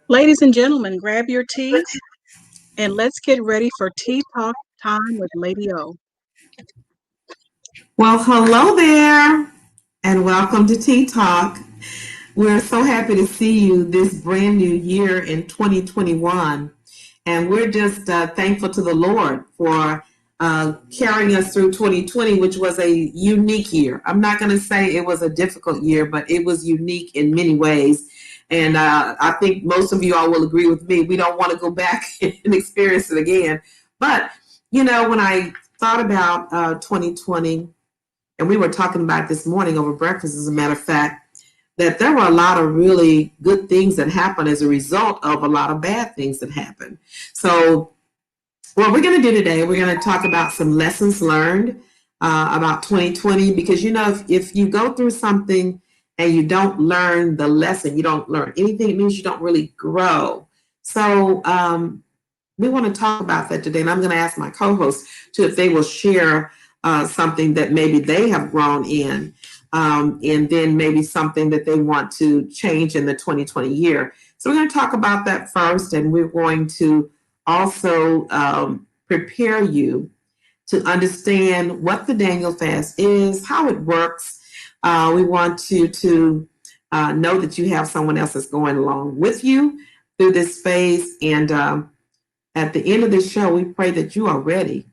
Ladies and gentlemen, grab your tea and let's get ready for Tea Talk time with Lady O. Well, hello there, and welcome to Tea Talk. We're so happy to see you this brand new year in 2021, and we're just thankful to the Lord for carrying us through 2020, which was a unique year. I'm not going to say it was a difficult year, but it was unique in many ways. And I think most of you all will agree with me. We don't want to go back and experience it again. But, you know, when I thought about 2020, and we were talking about this morning over breakfast, as a matter of fact, that there were a lot of really good things that happened as a result of a lot of bad things that happened. So what we're going to do today, we're going to talk about some lessons learned about 2020, because, you know, if you go through something and you don't learn the lesson, you don't learn anything, it means you don't really grow. So we want to talk about that today. And I'm going to ask my co-hosts if they will share something that maybe they have grown in, and then maybe something that they want to change in the 2020 year. So we're going to talk about that first, and we're going to also prepare you to understand what the Daniel fast is, how it works. We want you to know that you have someone else that's going along with you through this phase. And at the end of this show, we pray that you are ready,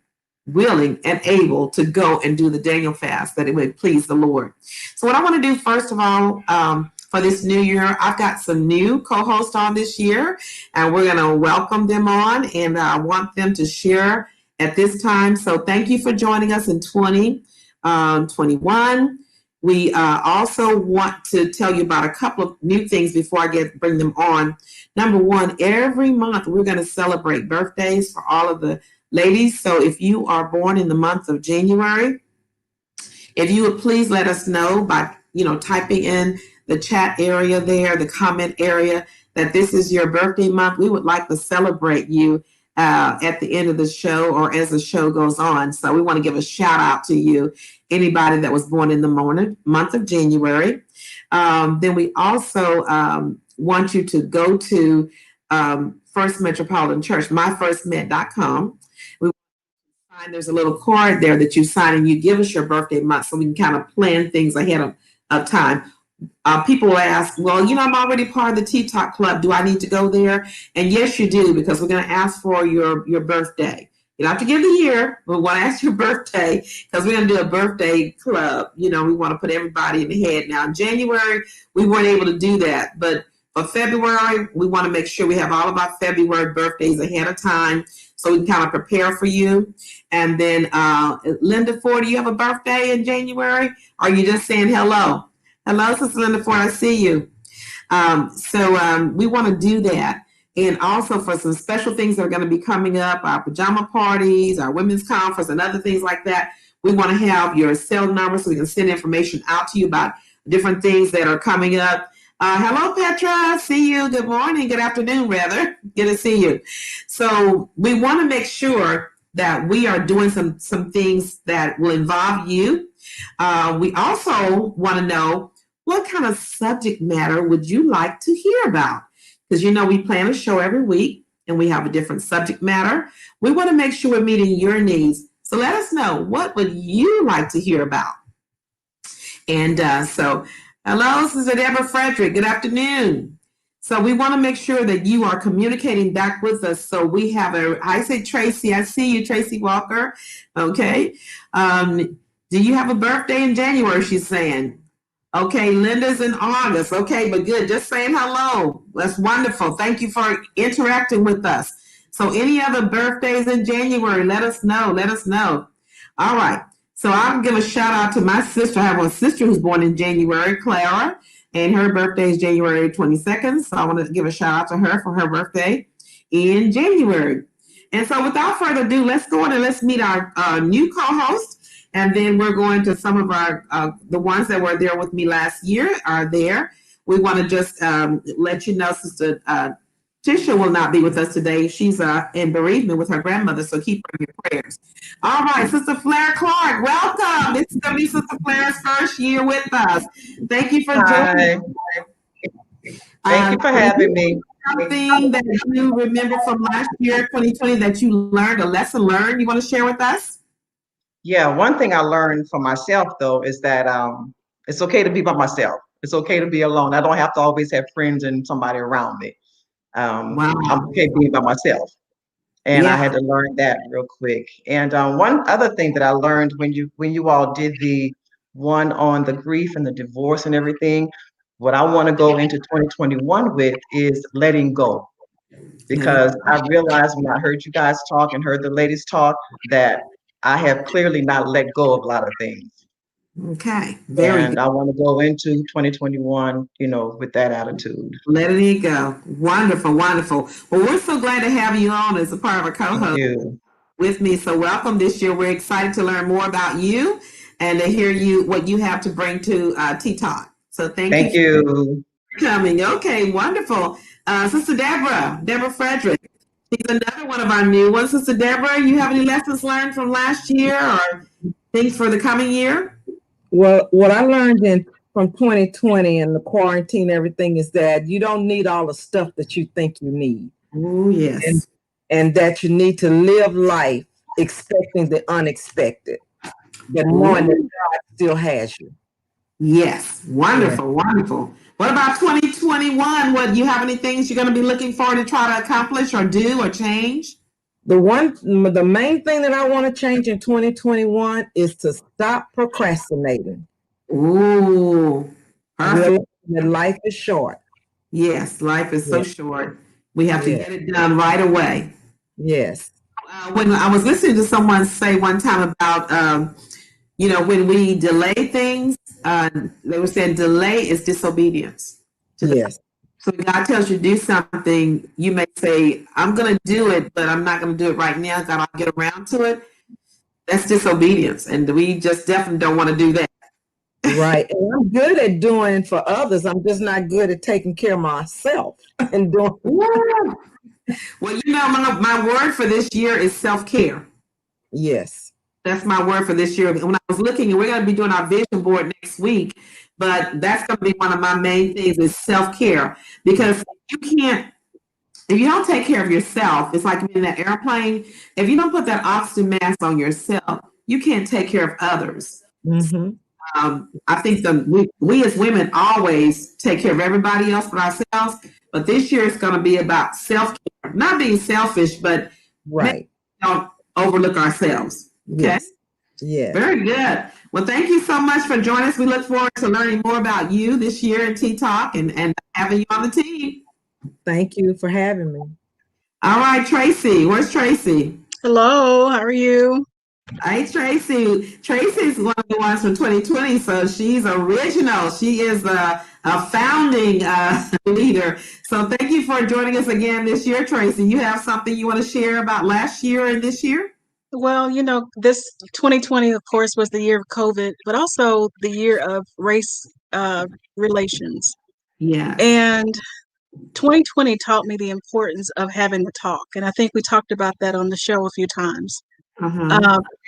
willing, and able to go and do the Daniel fast, that it would please the Lord. So what I want to do, first of all, for this new year, I've got some new co-hosts on this year, and we're going to welcome them on, and I want them to share at this time. So thank you for joining us in 2021. We also want to tell you about a couple of new things before I bring them on. Number one, every month we're going to celebrate birthdays for all of the ladies. So if you are born in the month of January, if you would please let us know by, typing in the chat area there, the comment area, that this is your birthday month. We would like to celebrate you at the end of the show or as the show goes on. So we want to give a shout out to you, anybody that was born in the month of January. Then we also want you to go to First Metropolitan Church, myfirstmet.com. There's a little card there that you sign, and you give us your birthday month so we can kind of plan things ahead of time. People will ask, well, I'm already part of the Tea Talk Club. Do I need to go there? And yes, you do, because we're going to ask for your birthday. You don't have to give the year, but we want to ask your birthday, because we're going to do a birthday club. We want to put everybody in the head. Now, in January, we weren't able to do that, but for February, we want to make sure we have all of our February birthdays ahead of time so we can kind of prepare for you. And then Linda Ford, do you have a birthday in January? Or are you just saying hello? Hello, Sister Linda Ford, I see you. We want to do that. And also for some special things that are going to be coming up, our pajama parties, our women's conference, and other things like that, we want to have your cell number so we can send information out to you about different things that are coming up. Hello, Petra. See you. Good morning. Good afternoon, rather. Good to see you. So we want to make sure that we are doing some things that will involve you. We also want to know what kind of subject matter would you like to hear about? Because we plan a show every week and we have a different subject matter. We want to make sure we're meeting your needs. So let us know, what would you like to hear about? And hello, Sister Deborah Frederick. Good afternoon. So we want to make sure that you are communicating back with us. So we have I say Tracy. I see you, Tracy Walker. Okay. Do you have a birthday in January, she's saying? Okay, Linda's in August. Okay, but good. Just saying hello. That's wonderful. Thank you for interacting with us. So any other birthdays in January, let us know. Let us know. All right. So I'll give a shout out to my sister. I have a sister who's born in January, Clara, and her birthday is January 22nd. So I want to give a shout out to her for her birthday in January. And so without further ado, let's go on and let's meet our new co-host. And then we're going to some of our, the ones that were there with me last year are there. We want to just let you know, Sister Tisha will not be with us today. She's in bereavement with her grandmother, so keep her in your prayers. All right, Sister Flair Clark, welcome. This is going to be Sister Flair's first year with us. Thank you for joining. Thank you for having me. Something that you remember from last year, 2020, that you learned, a lesson learned, you want to share with us? Yeah, one thing I learned for myself, though, is that it's okay to be by myself. It's okay to be alone. I don't have to always have friends and somebody around me. Wow. I'm okay being by myself. And I had to learn that real quick. And one other thing that I learned when you all did the one on the grief and the divorce and everything, what I want to go into 2021 with is letting go. Because I realized when I heard you guys talk and heard the ladies talk that I have clearly not let go of a lot of things. Okay. Very and good. I want to go into 2021, with that attitude. Letting it go. Wonderful, wonderful. Well, we're so glad to have you on as a part of a co-host with me. So welcome this year. We're excited to learn more about you and to hear what you have to bring to Tea Talk. So thank you for coming. Okay, wonderful. Sister Deborah Frederick. She's another one of our new ones. Sister Deborah, you have any lessons learned from last year or things for the coming year? Well, what I learned from 2020 and the quarantine, everything, is that you don't need all the stuff that you think you need. Oh, yes. And that you need to live life expecting the unexpected, but knowing that God still has you. Yes. Wonderful, wonderful. What about 2021? What, you have any things you're going to be looking forward to try to accomplish or do or change? The main thing that I want to change in 2021 is to stop procrastinating. Ooh, perfect. Life is short. Yes, life is so short. We have to get it done right away. Yes. When I was listening to someone say one time about, when we delay things, they were saying delay is disobedience. Yes. So when God tells you to do something, you may say, I'm going to do it, but I'm not going to do it right now. God, I'll get around to it. That's disobedience. And we just definitely don't want to do that. Right. And I'm good at doing for others. I'm just not good at taking care of myself and doing. Well, my word for this year is self-care. Yes. That's my word for this year. When I was looking, and we're going to be doing our vision board next week, but that's going to be one of my main things is self-care. Because if you don't take care of yourself, it's like in that airplane. If you don't put that oxygen mask on yourself, you can't take care of others. Mm-hmm. I think we as women always take care of everybody else but ourselves. But this year it's going to be about self-care, not being selfish, but don't overlook ourselves. Okay. Yes. Yeah. Very good. Well, thank you so much for joining us. We look forward to learning more about you this year in Tea Talk and having you on the team. Thank you for having me. All right, Tracy. Where's Tracy? Hello, how are you? Hey, Tracy. Tracy's one of the ones from 2020, so she's original. She is a founding leader. So thank you for joining us again this year, Tracy. You have something you want to share about last year and this year? Well, this 2020, of course, was the year of COVID, but also the year of race relations. Yeah. And 2020 taught me the importance of having the talk. And I think we talked about that on the show a few times.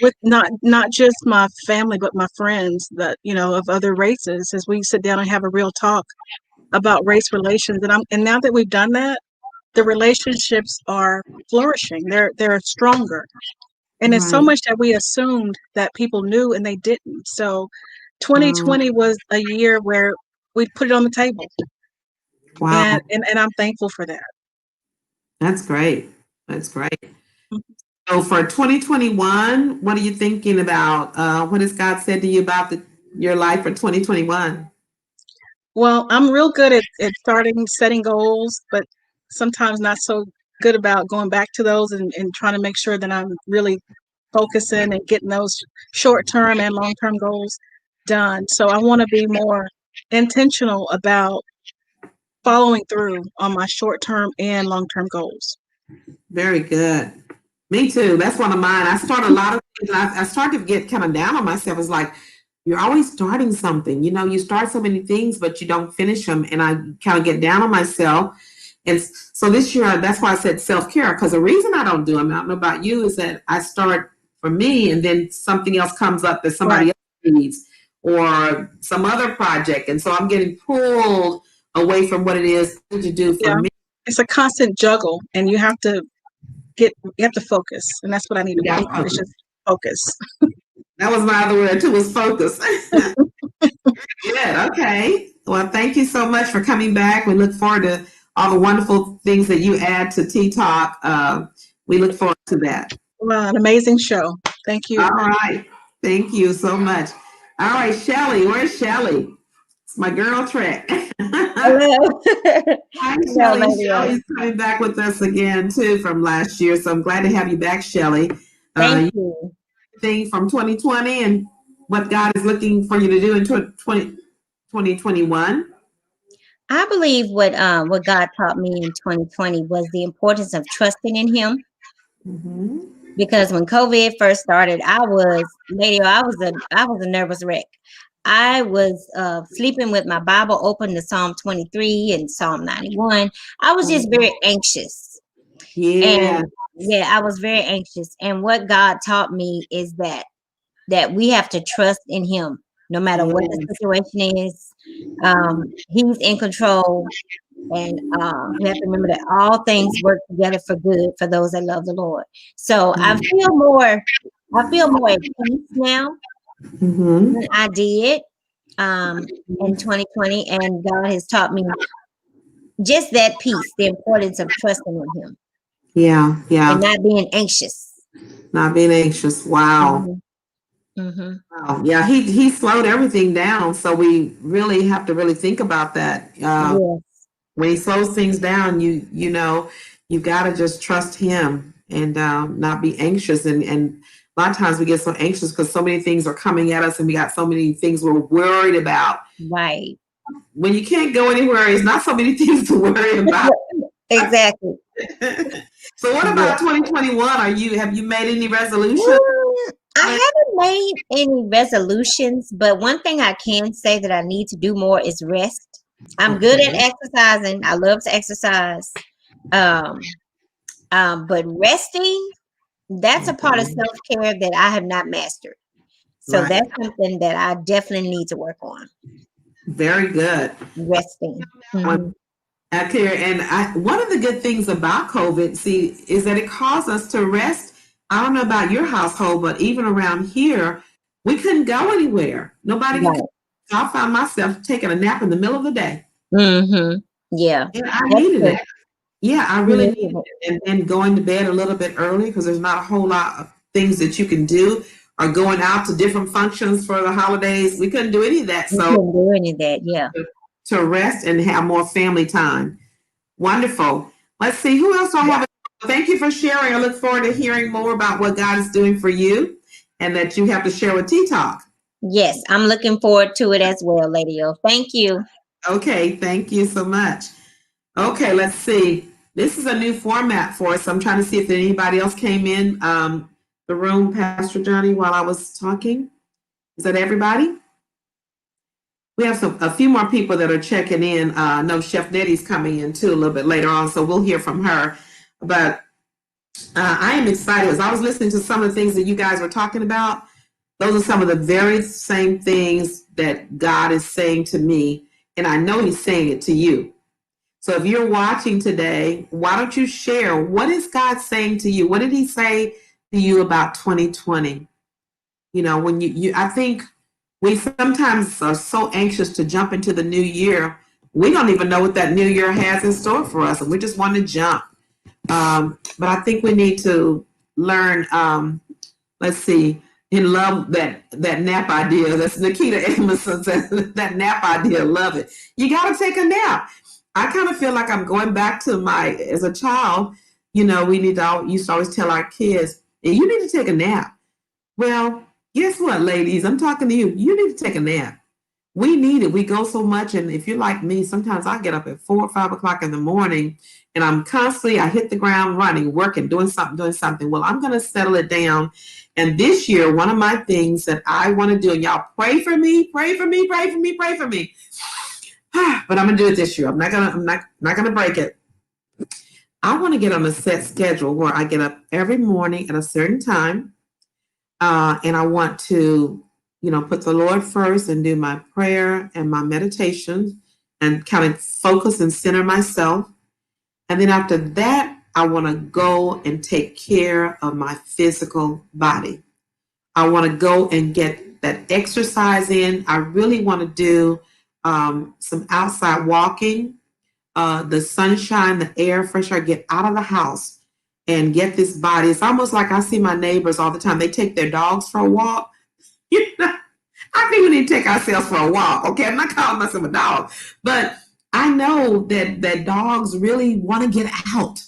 With not just my family, but my friends that, of other races, as we sit down and have a real talk about race relations. And now that we've done that, the relationships are flourishing. They're stronger. And it's so Right. much that we assumed that people knew and they didn't. So 2020 was a year where we put it on the table. Wow. And I'm thankful for that. That's great. That's great. Mhm. So for 2021, what are you thinking about? What has God said to you about your life for 2021? Well, I'm real good at setting goals, but sometimes not so good about going back to those and trying to make sure that I'm really focusing and getting those short-term and long-term goals done. So I want to be more intentional about following through on my short-term and long-term goals. Very good. Me too. That's one of mine. I start a lot of things. I started to get kind of down on myself. It's like, you're always starting something. You start so many things, but you don't finish them. And I kind of get down on myself. And so this year, that's why I said self-care, because the reason I don't do them, I don't know about you, is that I start for me and then something else comes up that somebody else needs or some other project. And so I'm getting pulled away from what it is to do for me. It's a constant juggle and you have to focus. And that's what I need to do. It's just focus. That was my other word too, was focus. Good. Okay. Well, thank you so much for coming back. We look forward to all the wonderful things that you add to Tea Talk. We look forward to that. Well, an amazing show. Thank you. All right. Thank you so much. All right, Shelly. Where's Shelly? It's my girl Trek. Hello. Hi, Shelly. Shelly's coming back with us again too from last year. So I'm glad to have you back, Shelly. Thank you. Thing from 2020 and what God is looking for you to do in 2021. I believe what God taught me in 2020 was the importance of trusting in Him. Mm-hmm. Because when COVID first started, I was a nervous wreck. I was sleeping with my Bible open to Psalm 23 and Psalm 91. I was just very anxious. Yeah. And I was very anxious. And what God taught me is that we have to trust in Him, no matter what the situation is. He's in control. And we have to remember that all things work together for good for those that love the Lord. So I feel more at peace now than I did in 2020. And God has taught me just that peace, the importance of trusting in Him. Yeah. And not being anxious. Not being anxious. Wow. Mm-hmm. Wow. Yeah, he slowed everything down. So we really have to really think about that. Yes. When he slows things down, you got to just trust him and not be anxious. And a lot of times we get so anxious because so many things are coming at us and we got so many things we're worried about. Right. When you can't go anywhere, it's not so many things to worry about. Exactly. So what about 2021? Have you made any resolutions? I haven't made any resolutions, but one thing I can say that I need to do more is rest. I'm good at exercising. I love to exercise. But resting, that's a part of self-care that I have not mastered. So that's something that I definitely need to work on. Very good. Resting. And one of the good things about COVID, is that it caused us to rest. I don't know about your household, but even around here, we couldn't go anywhere. Nobody could. So I found myself taking a nap in the middle of the day. Mm-hmm. Yeah. And I needed it. Yeah, I really needed it. And then going to bed a little bit early because there's not a whole lot of things that you can do, or going out to different functions for the holidays. We couldn't do any of that. So couldn't do any of that, yeah. To rest and have more family time. Wonderful. Let's see, who else do I have Thank you for sharing. I look forward to hearing more about what God is doing for you and that you have to share with Tea Talk. Yes, I'm looking forward to it as well, Lady O. Thank you. Okay, thank you so much. Okay, let's see. This is a new format for us. I'm trying to see if anybody else came in the room, Pastor Johnny, while I was talking. Is that everybody? We have a few more people that are checking in. I know Chef Nettie's coming in too a little bit later on, so we'll hear from her. But I am excited. As I was listening to some of the things that you guys were talking about, those are some of the very same things that God is saying to me, and I know He's saying it to you. So if you're watching today, why don't you share? What is God saying to you? What did He say to you about 2020? You know, when you I think we sometimes are so anxious to jump into the new year. We don't even know what that new year has in store for us, and we just want to jump. But I think we need to learn, let's see, in love that nap idea. That's Nikita Emerson said, that nap idea, love it. You got to take a nap. I kind of feel like I'm going back to as a child, you know, we used to always tell our kids, hey, you need to take a nap. Well, guess what, ladies? I'm talking to you. You need to take a nap. We need it. We go so much. And if you're like me, sometimes I get up at 4 or 5 o'clock in the morning and I hit the ground running, working, doing something. Well, I'm going to settle it down. And this year, one of my things that I want to do, and y'all pray for me. But I'm going to do it this year. I'm not going to break it. I want to get on a set schedule where I get up every morning at a certain time. And I want to, put the Lord first and do my prayer and my meditation and kind of focus and center myself. And then after that, I want to go and take care of my physical body. I want to go and get that exercise in. I really want to do some outside walking, the sunshine, the air, fresh air, get out of the house and get this body. It's almost like I see my neighbors all the time. They take their dogs for a walk. I think we need to take ourselves for a walk. Okay, I'm not calling myself a dog, but I know that dogs really want to get out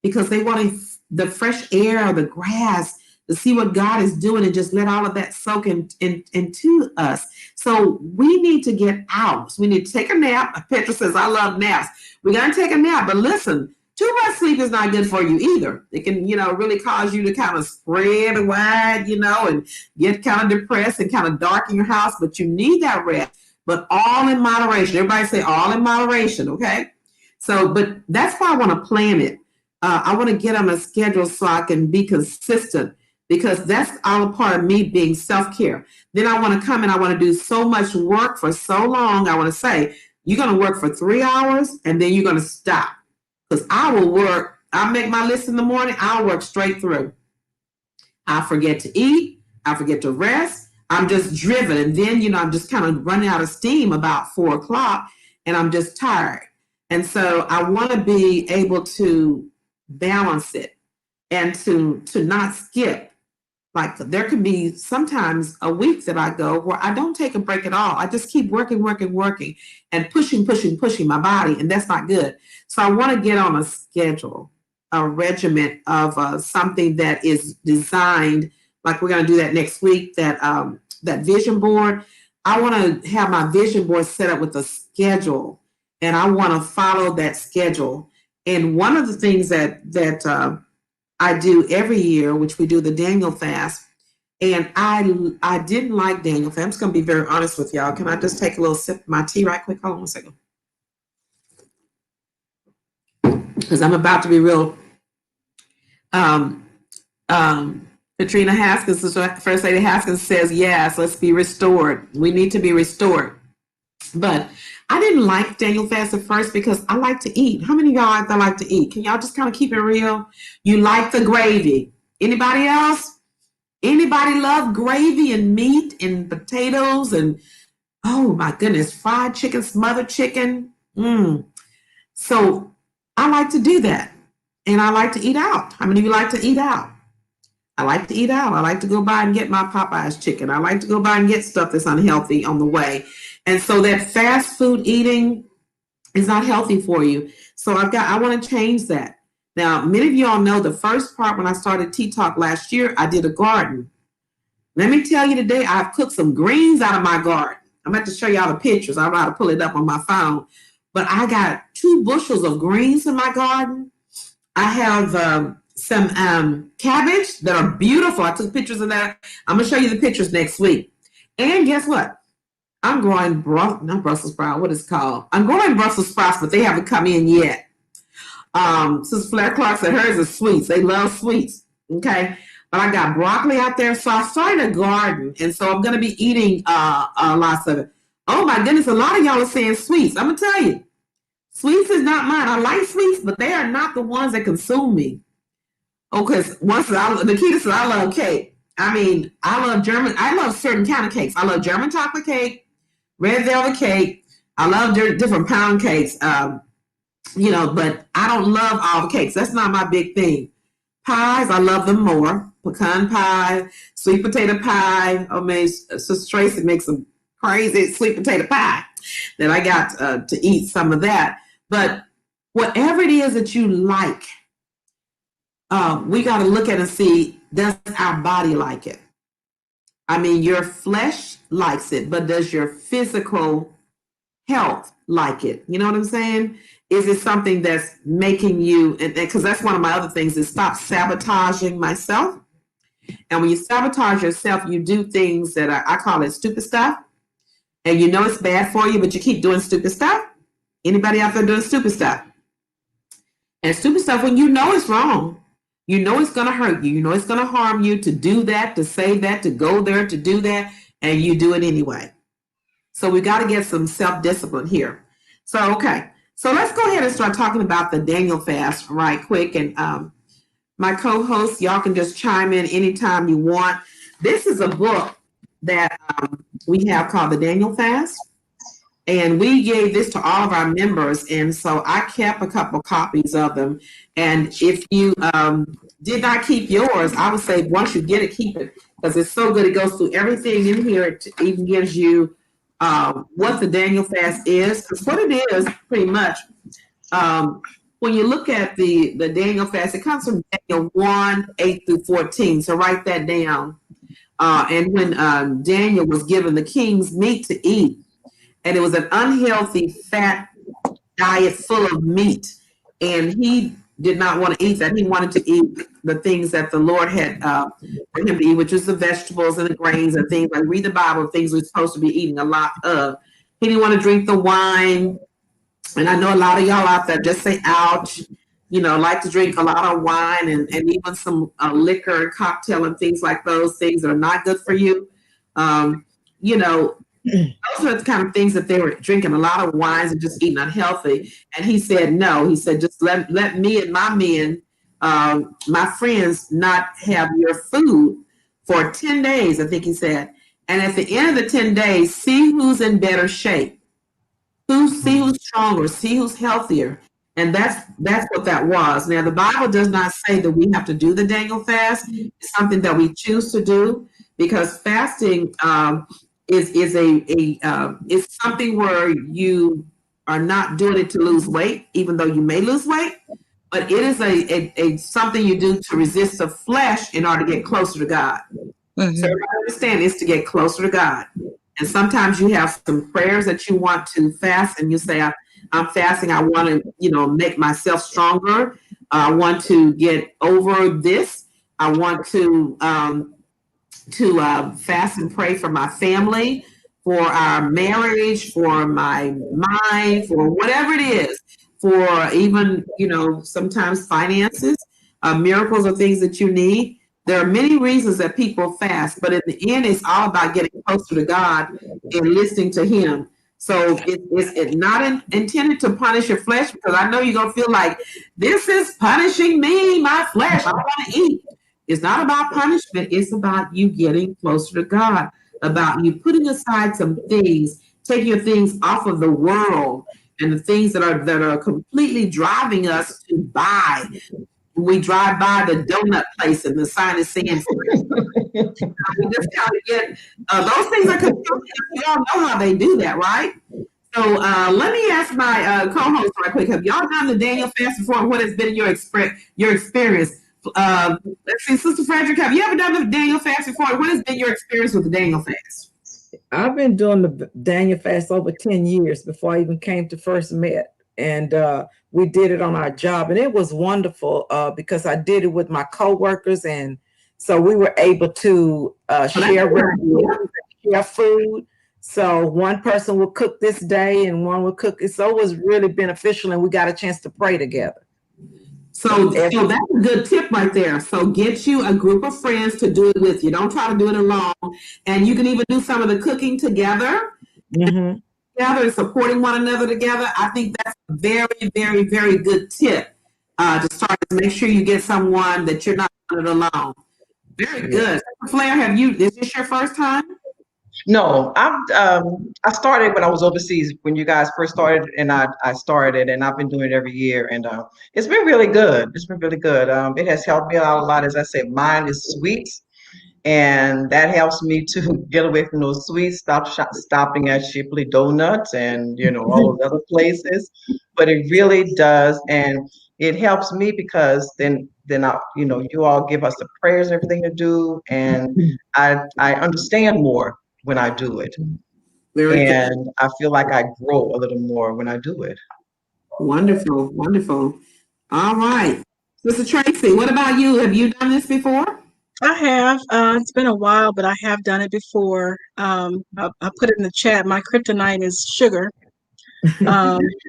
because they want the fresh air or the grass to see what God is doing and just let all of that soak into us. So we need to get out. So we need to take a nap. Petra says, I love naps. We got to take a nap, but listen, too much sleep is not good for you either. It can, really cause you to kind of spread wide, and get kind of depressed and kind of darken your house, but you need that rest, but all in moderation. Everybody say all in moderation, okay? So, but that's why I want to plan it. I want to get on a schedule so I can be consistent because that's all a part of me being self-care. Then I want to come and I want to do so much work for so long. I want to say, you're going to work for 3 hours and then you're going to stop. Because I will work, I make my list in the morning, I'll work straight through. I forget to eat, I forget to rest, I'm just driven. And then, I'm just kind of running out of steam about 4 o'clock and I'm just tired. And so I want to be able to balance it and to not skip. Like there could be sometimes a week that I go where I don't take a break at all. I just keep working and pushing my body. And that's not good. So I want to get on a schedule, a regimen of something that is designed, like we're going to do that next week, that vision board. I want to have my vision board set up with a schedule and I want to follow that schedule. And one of the things that I do every year, which we do the Daniel fast. And I didn't like Daniel fast. I'm just going to be very honest with y'all. Can I just take a little sip of my tea right quick? Hold on a second. Because I'm about to be real. Katrina Haskins, First Lady Haskins says, yes, let's be restored. We need to be restored. But I didn't like Daniel fast at first because I like to eat. How many of y'all out there like to eat? Can y'all just kind of keep it real? You like the gravy. Anybody else? Anybody love gravy and meat and potatoes and, oh my goodness, fried chicken, smothered chicken? So I like to do that. And I like to eat out. How many of you like to eat out? I like to eat out. I like to go by and get my Popeyes chicken. I like to go by and get stuff that's unhealthy on the way. And so that fast food eating is not healthy for you. So I want to change that Now, many of you all know the first part when I started Tea Talk last year, I did a garden. Let me tell you today, I've cooked some greens out of my garden. I'm about to show y'all the pictures. I'm about to pull it up on my phone. But I got 2 bushels of greens in my garden. I have some cabbage that are beautiful. I took pictures of that. I'm going to show you the pictures next week. And guess what? I'm growing, not Brussels sprouts, what is it called? I'm growing Brussels sprouts, but they haven't come in yet. Sister Flair Clark said hers is sweets. They love sweets. Okay. But I got broccoli out there. So I started a garden. And so I'm going to be eating lots of it. Oh my goodness. A lot of y'all are saying sweets. I'm going to tell you. Sweets is not mine. I like sweets, but they are not the ones that consume me. Oh, because Nikita said I love cake. I mean, I love certain kind of cakes. I love German chocolate cake, red velvet cake. I love different pound cakes. But I don't love all the cakes. That's not my big thing. Pies, I love them more. Pecan pie, sweet potato pie. Oh man, Sister Tracy makes some crazy sweet potato pie that I got to eat some of that. But whatever it is that you like, we got to look at and see, does our body like it? I mean, your flesh likes it, but does your physical health like it? You know what I'm saying? Is it something that's making you, and because that's one of my other things, is stop sabotaging myself. And when you sabotage yourself, you do things that I call it stupid stuff. And you know it's bad for you, but you keep doing stupid stuff. Anybody out there doing stupid stuff? And stupid stuff, when you know it's wrong, you know it's going to hurt you, you know it's going to harm you, to do that, to say that, to go there, to do that, and you do it anyway. So we got to get some self-discipline here. So, okay. So let's go ahead and start talking about the Daniel fast right quick. And my co-hosts, y'all can just chime in anytime you want. This is a book that we have called the Daniel Fast. And we gave this to all of our members. And so I kept a couple copies of them. And if you did not keep yours, I would say once you get it, keep it, because it's so good. It goes through everything in here. It even gives you what the Daniel fast is. Because what it is, pretty much, when you look at the Daniel fast, it comes from Daniel 1, 8 through 14. So write that down. And when Daniel was given the king's meat to eat, and it was an unhealthy, fat diet full of meat, and he did not want to eat that. He wanted to eat the things that the Lord had for him to eat, which is the vegetables and the grains and things. Like read the Bible, things we're supposed to be eating a lot of. He didn't want to drink the wine. And I know a lot of y'all out there just say, ouch, like to drink a lot of wine and even some liquor and cocktail and things like those things that are not good for you. Those are the kind of things that they were drinking, a lot of wines and just eating unhealthy. And he said, no, he said, just let me and my men, my friends, not have your food for 10 days, I think he said. And at the end of the 10 days, see who's in better shape, see who's stronger, see who's healthier. And that's what that was. Now, the Bible does not say that we have to do the Daniel fast. It's something that we choose to do, because fasting is something where you are not doing it to lose weight, even though you may lose weight, but it is a something you do to resist the flesh in order to get closer to God. Mm-hmm. So everybody understand it's to get closer to God. And sometimes you have some prayers that you want to fast, and you say, I'm fasting. I want to, make myself stronger. I want to get over this. I want to fast and pray for my family, for our marriage, for my mind, for whatever it is, for even, sometimes finances, miracles or things that you need. There are many reasons that people fast, but in the end, it's all about getting closer to God and listening to Him. So it's not intended to punish your flesh, because I know you're going to feel like, this is punishing me, my flesh. I want to eat. It's not about punishment. It's about you getting closer to God, about you putting aside some things, taking your things off of the world and the things that are completely driving us to buy. We drive by the donut place and the sign is saying, we just kind of get, those things are consuming. You all know how they do that, right? So let me ask my co-host right quick. Have y'all done the Daniel fast before? And what has been your experience? Let's see, Sister Frederick, have you ever done the Daniel fast before? And what has been your experience with the Daniel fast? I've been doing the Daniel fast over 10 years before I even came to First Met. And we did it on our job. And it was wonderful because I did it with my coworkers. And so we were able to share recipes, share food. So one person would cook this day and one would cook it. So it was really beneficial. And we got a chance to pray together. So that's a good tip right there. So get you a group of friends to do it with you. Don't try to do it alone. And you can even do some of the cooking together. Mm-hmm. Together and supporting one another together. I think that's a very, very, very good tip to start. Make sure you get someone that you're not doing it alone. Very good. Flair, is this your first time? No, I started when I was overseas when you guys first started, and I started, and I've been doing it every year, and it's been really good. It's been really good. It has helped me out a lot. As I said, mine is sweets, and that helps me to get away from those sweets. Stopping at Shipley Donuts and all those other places, but it really does, and it helps me because then I, you all give us the prayers and everything to do, and I understand more when I do it. And I feel like I grow a little more when I do it. Wonderful, wonderful. All right. Sister Tracy, what about you? Have you done this before? I have. It's been a while, but I have done it before. I put it in the chat. My kryptonite is sugar.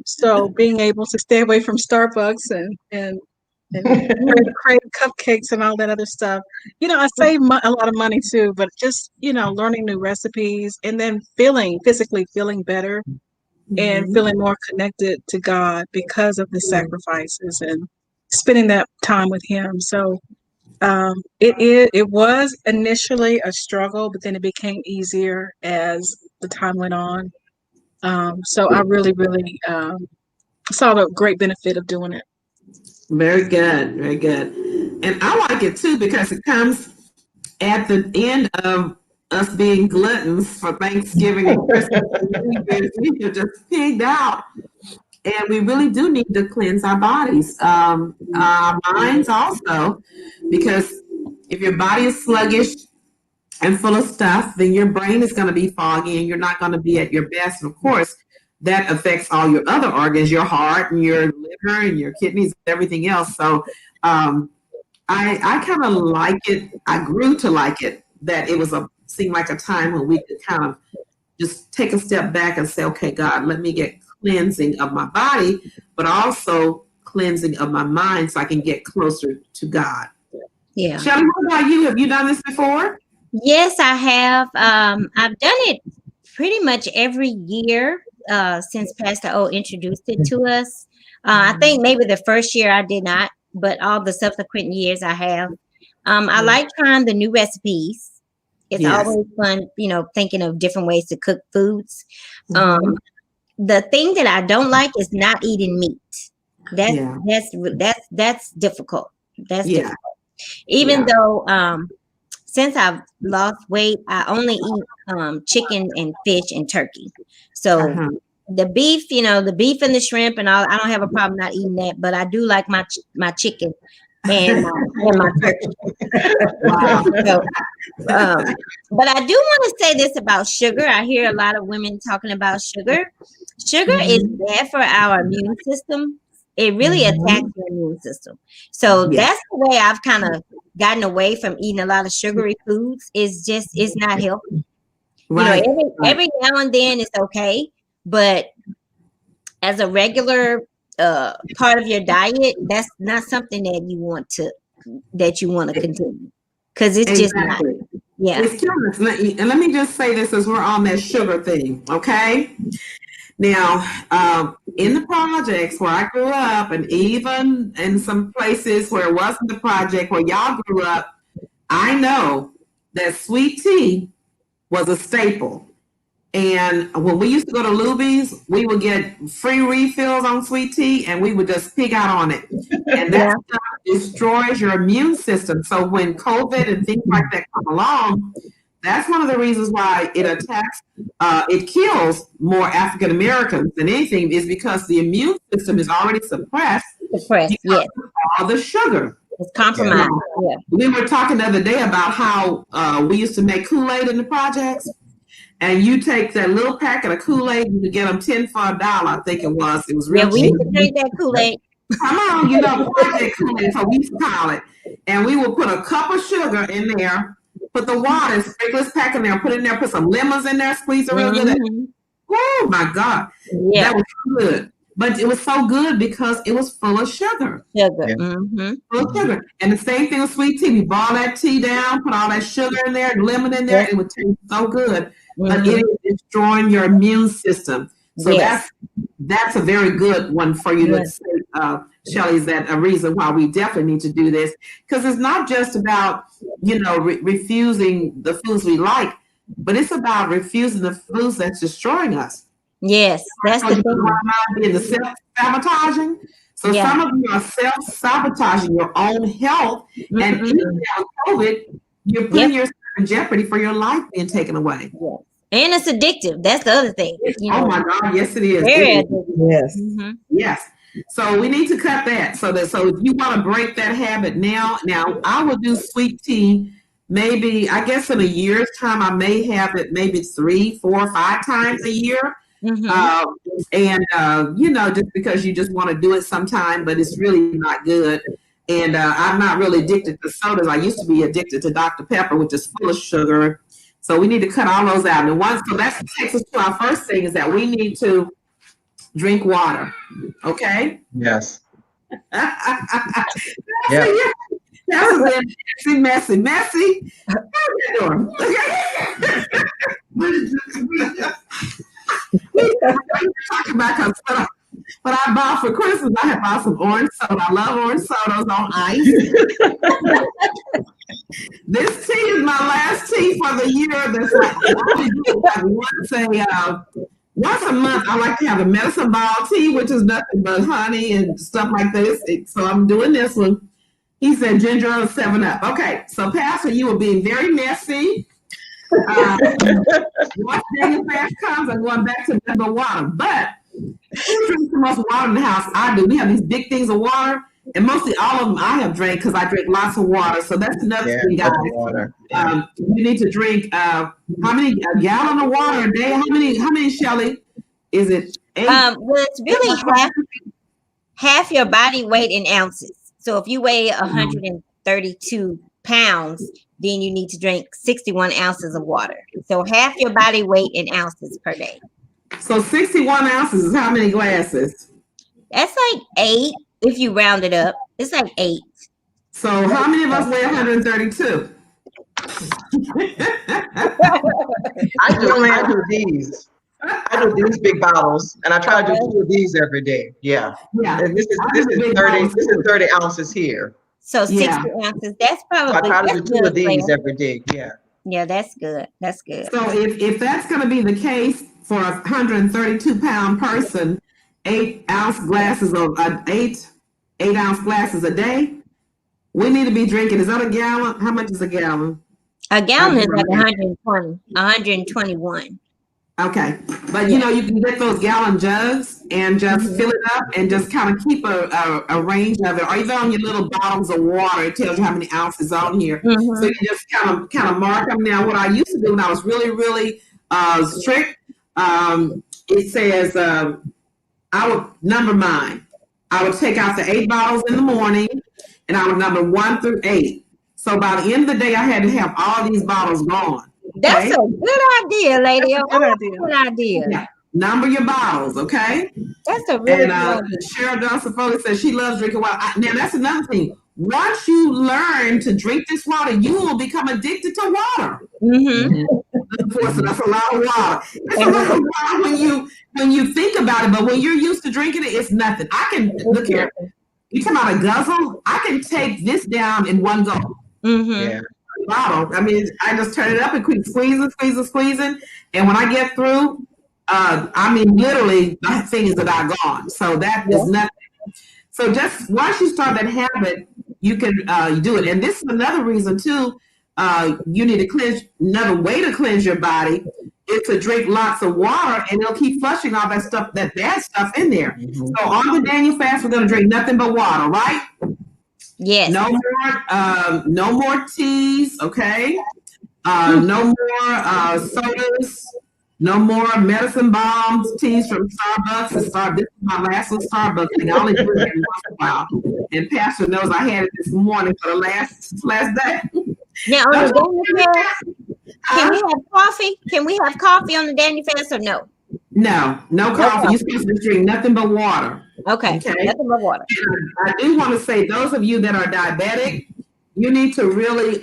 So being able to stay away from Starbucks and crave cupcakes and all that other stuff. I save a lot of money too, but just, learning new recipes and then physically feeling better and feeling more connected to God because of the sacrifices and spending that time with Him. So it was initially a struggle, but then it became easier as the time went on. So I really, really saw the great benefit of doing it. Very good, very good. And I like it too because it comes at the end of us being gluttons for Thanksgiving and Christmas. We are just pigged out. And we really do need to cleanse our bodies, our minds also, because if your body is sluggish and full of stuff, then your brain is going to be foggy and you're not going to be at your best. And of course, that affects all your other organs, your heart and your liver and your kidneys and everything else. So I kind of like it. I grew to like it, that it seemed like a time when we could kind of just take a step back and say, okay, God, let me get cleansing of my body, but also cleansing of my mind so I can get closer to God. Yeah. Shelly, what about you? Have you done this before? Yes, I have. I've done it pretty much every year since Pastor O introduced it to us. I think maybe the first year I did not, but all the subsequent years I have. I like trying the new recipes. It's always fun, thinking of different ways to cook foods. The thing that I don't like is not eating meat. That's difficult. That's difficult. Even though since I've lost weight, I only eat chicken and fish and turkey. So the beef, the beef and the shrimp and all, I don't have a problem not eating that, but I do like my chicken and my turkey. Wow. So, but I do want to say this about sugar. I hear a lot of women talking about sugar. Sugar is bad for our immune system. It really attacks your immune system. So that's the way I've kind of gotten away from eating a lot of sugary foods. It's not healthy. Right. Every now and then it's okay, but as a regular part of your diet, that's not something that you want to continue, because it's just not. Yeah. It's killing us. And let me just say this as we're on that sugar thing, okay? Now, in the projects where I grew up, and even in some places where it wasn't the project where y'all grew up, I know that sweet tea was a staple. And when we used to go to Luby's, we would get free refills on sweet tea, and we would just pig out on it. And that stuff destroys your immune system. So when COVID and things like that come along, That's one of the reasons why it attacks, it kills more African Americans than anything, is because the immune system is already suppressed Suppressed, yes. all the sugar. It's compromised. Yeah. We were talking the other day about how we used to make Kool-Aid in the projects, and you take that little packet of Kool-Aid, you could get them 10 for $1, I think it was. It was real Yeah, we cheap. used to drink that Kool-Aid. Come on, you know, project Kool-Aid, so we used to call it. And we would put a cup of sugar in there, put the water, sprinkle this pack in there, put it in there, put some lemons in there, squeeze it real good. Oh my God. Yeah. That was good. But it was so good because it was full of sugar. Sugar. Yeah. Full of sugar. And the same thing with sweet tea. We boil that tea down, put all that sugar in there, lemon in there, it would taste so good. But it is destroying your immune system. So that's a very good one for you to say, Shelley, is that a reason why we definitely need to do this? Because it's not just about, you know, refusing the foods we like, but it's about refusing the foods that's destroying us. Yes, that's the thing. Being the self-sabotaging. So some of you are self-sabotaging your own health, and even with COVID, you're putting yourself in jeopardy for your life being taken away. Yes. And it's addictive. That's the other thing. You know, oh my God, yes it is. very addictive. Yes. Yes. So we need to cut that. So if you want to break that habit now I will do sweet tea. Maybe I guess in a year's time I may have it maybe 3, 4, 5 times a year. You know, just because you just want to do it sometime, but it's really not good. And I'm not really addicted to sodas. I used to be addicted to Dr. Pepper, which is full of sugar. So we need to cut all those out. And so that takes us to our first thing, is that we need to drink water. Okay? Yes. Messy. How you doing? Talking about what I bought for Christmas. I had bought some orange soda. I love orange sodas on ice. This tea is my last tea for the year. That's once a month. I like to have a medicine ball tea, which is nothing but honey and stuff like this. So I'm doing this one. He said ginger ale 7-Up. Okay, so Pastor, you were being very messy. Once Daniel Fast comes, I'm going back to the water. But who drinks the most water in the house? I do. We have these big things of water, and mostly all of them I have drank because I drink lots of water. So that's another thing, guys. You need to drink how many, a gallon of water a day? How many, Shelley? Is it 8? Well, it's really half your body weight in ounces. So if you weigh 132 pounds, then you need to drink 61 ounces of water. So half your body weight in ounces per day. So 61 ounces is how many glasses? That's like 8 if you round it up. It's like 8. So how many of us weigh 132? I do these. I do these big bottles, and I try to do 2 of these every day. Yeah. And this is 30 ounces here. So 60 ounces. That's probably. So I try to do 2 of these every day. Yeah. Yeah, that's good. That's good. So if that's going to be the case for a 132-pound person, 8-ounce glasses of 8-ounce glasses a day, we need to be drinking. Is that a gallon? How much is a gallon? A gallon is like 121. Okay, but you know, you can get those gallon jugs and just fill it up and just kind of keep a range of it, or even on your little bottles of water, it tells you how many ounces on here. So you just kind of mark them. Now, what I used to do when I was really strict, it says I would number mine. I would take out the 8 bottles in the morning, and I would number 1 through 8. So by the end of the day, I had to have all these bottles gone. That's a good idea, lady. Good idea. Yeah. Number your bottles, okay? That's a really good idea. Cheryl Johnson Foley says she loves drinking water. Now, that's another thing. Once you learn to drink this water, you will become addicted to water. So that's a lot of water. It's a lot of water when you think about it, but when you're used to drinking it, it's nothing. I can, look here, you talking about a guzzle? I can take this down in one go. Yeah. Bottle. I mean, I just turn it up and keep squeezing. And when I get through, I mean, literally, the thing is about gone. So that is nothing. So just once you start that habit, you can do it. And this is another reason too. you need to cleanse. Another way to cleanse your body is to drink lots of water, and it'll keep flushing all that stuff, that bad stuff in there. Mhm. So on the Daniel fast, we're going to drink nothing but water, right? Yes. No more teas, okay? No more sodas. No more medicine bombs, teas from Starbucks. This is my last little Starbucks thing. I only do it every once in a while. And Pastor knows I had it this morning for the last day. Now on the Daniel fast, can we have coffee? Can we have coffee on the Daniel fast or no? No coffee. You're supposed to drink nothing but water. Okay. Nothing but water. I do want to say, those of you that are diabetic, you need to really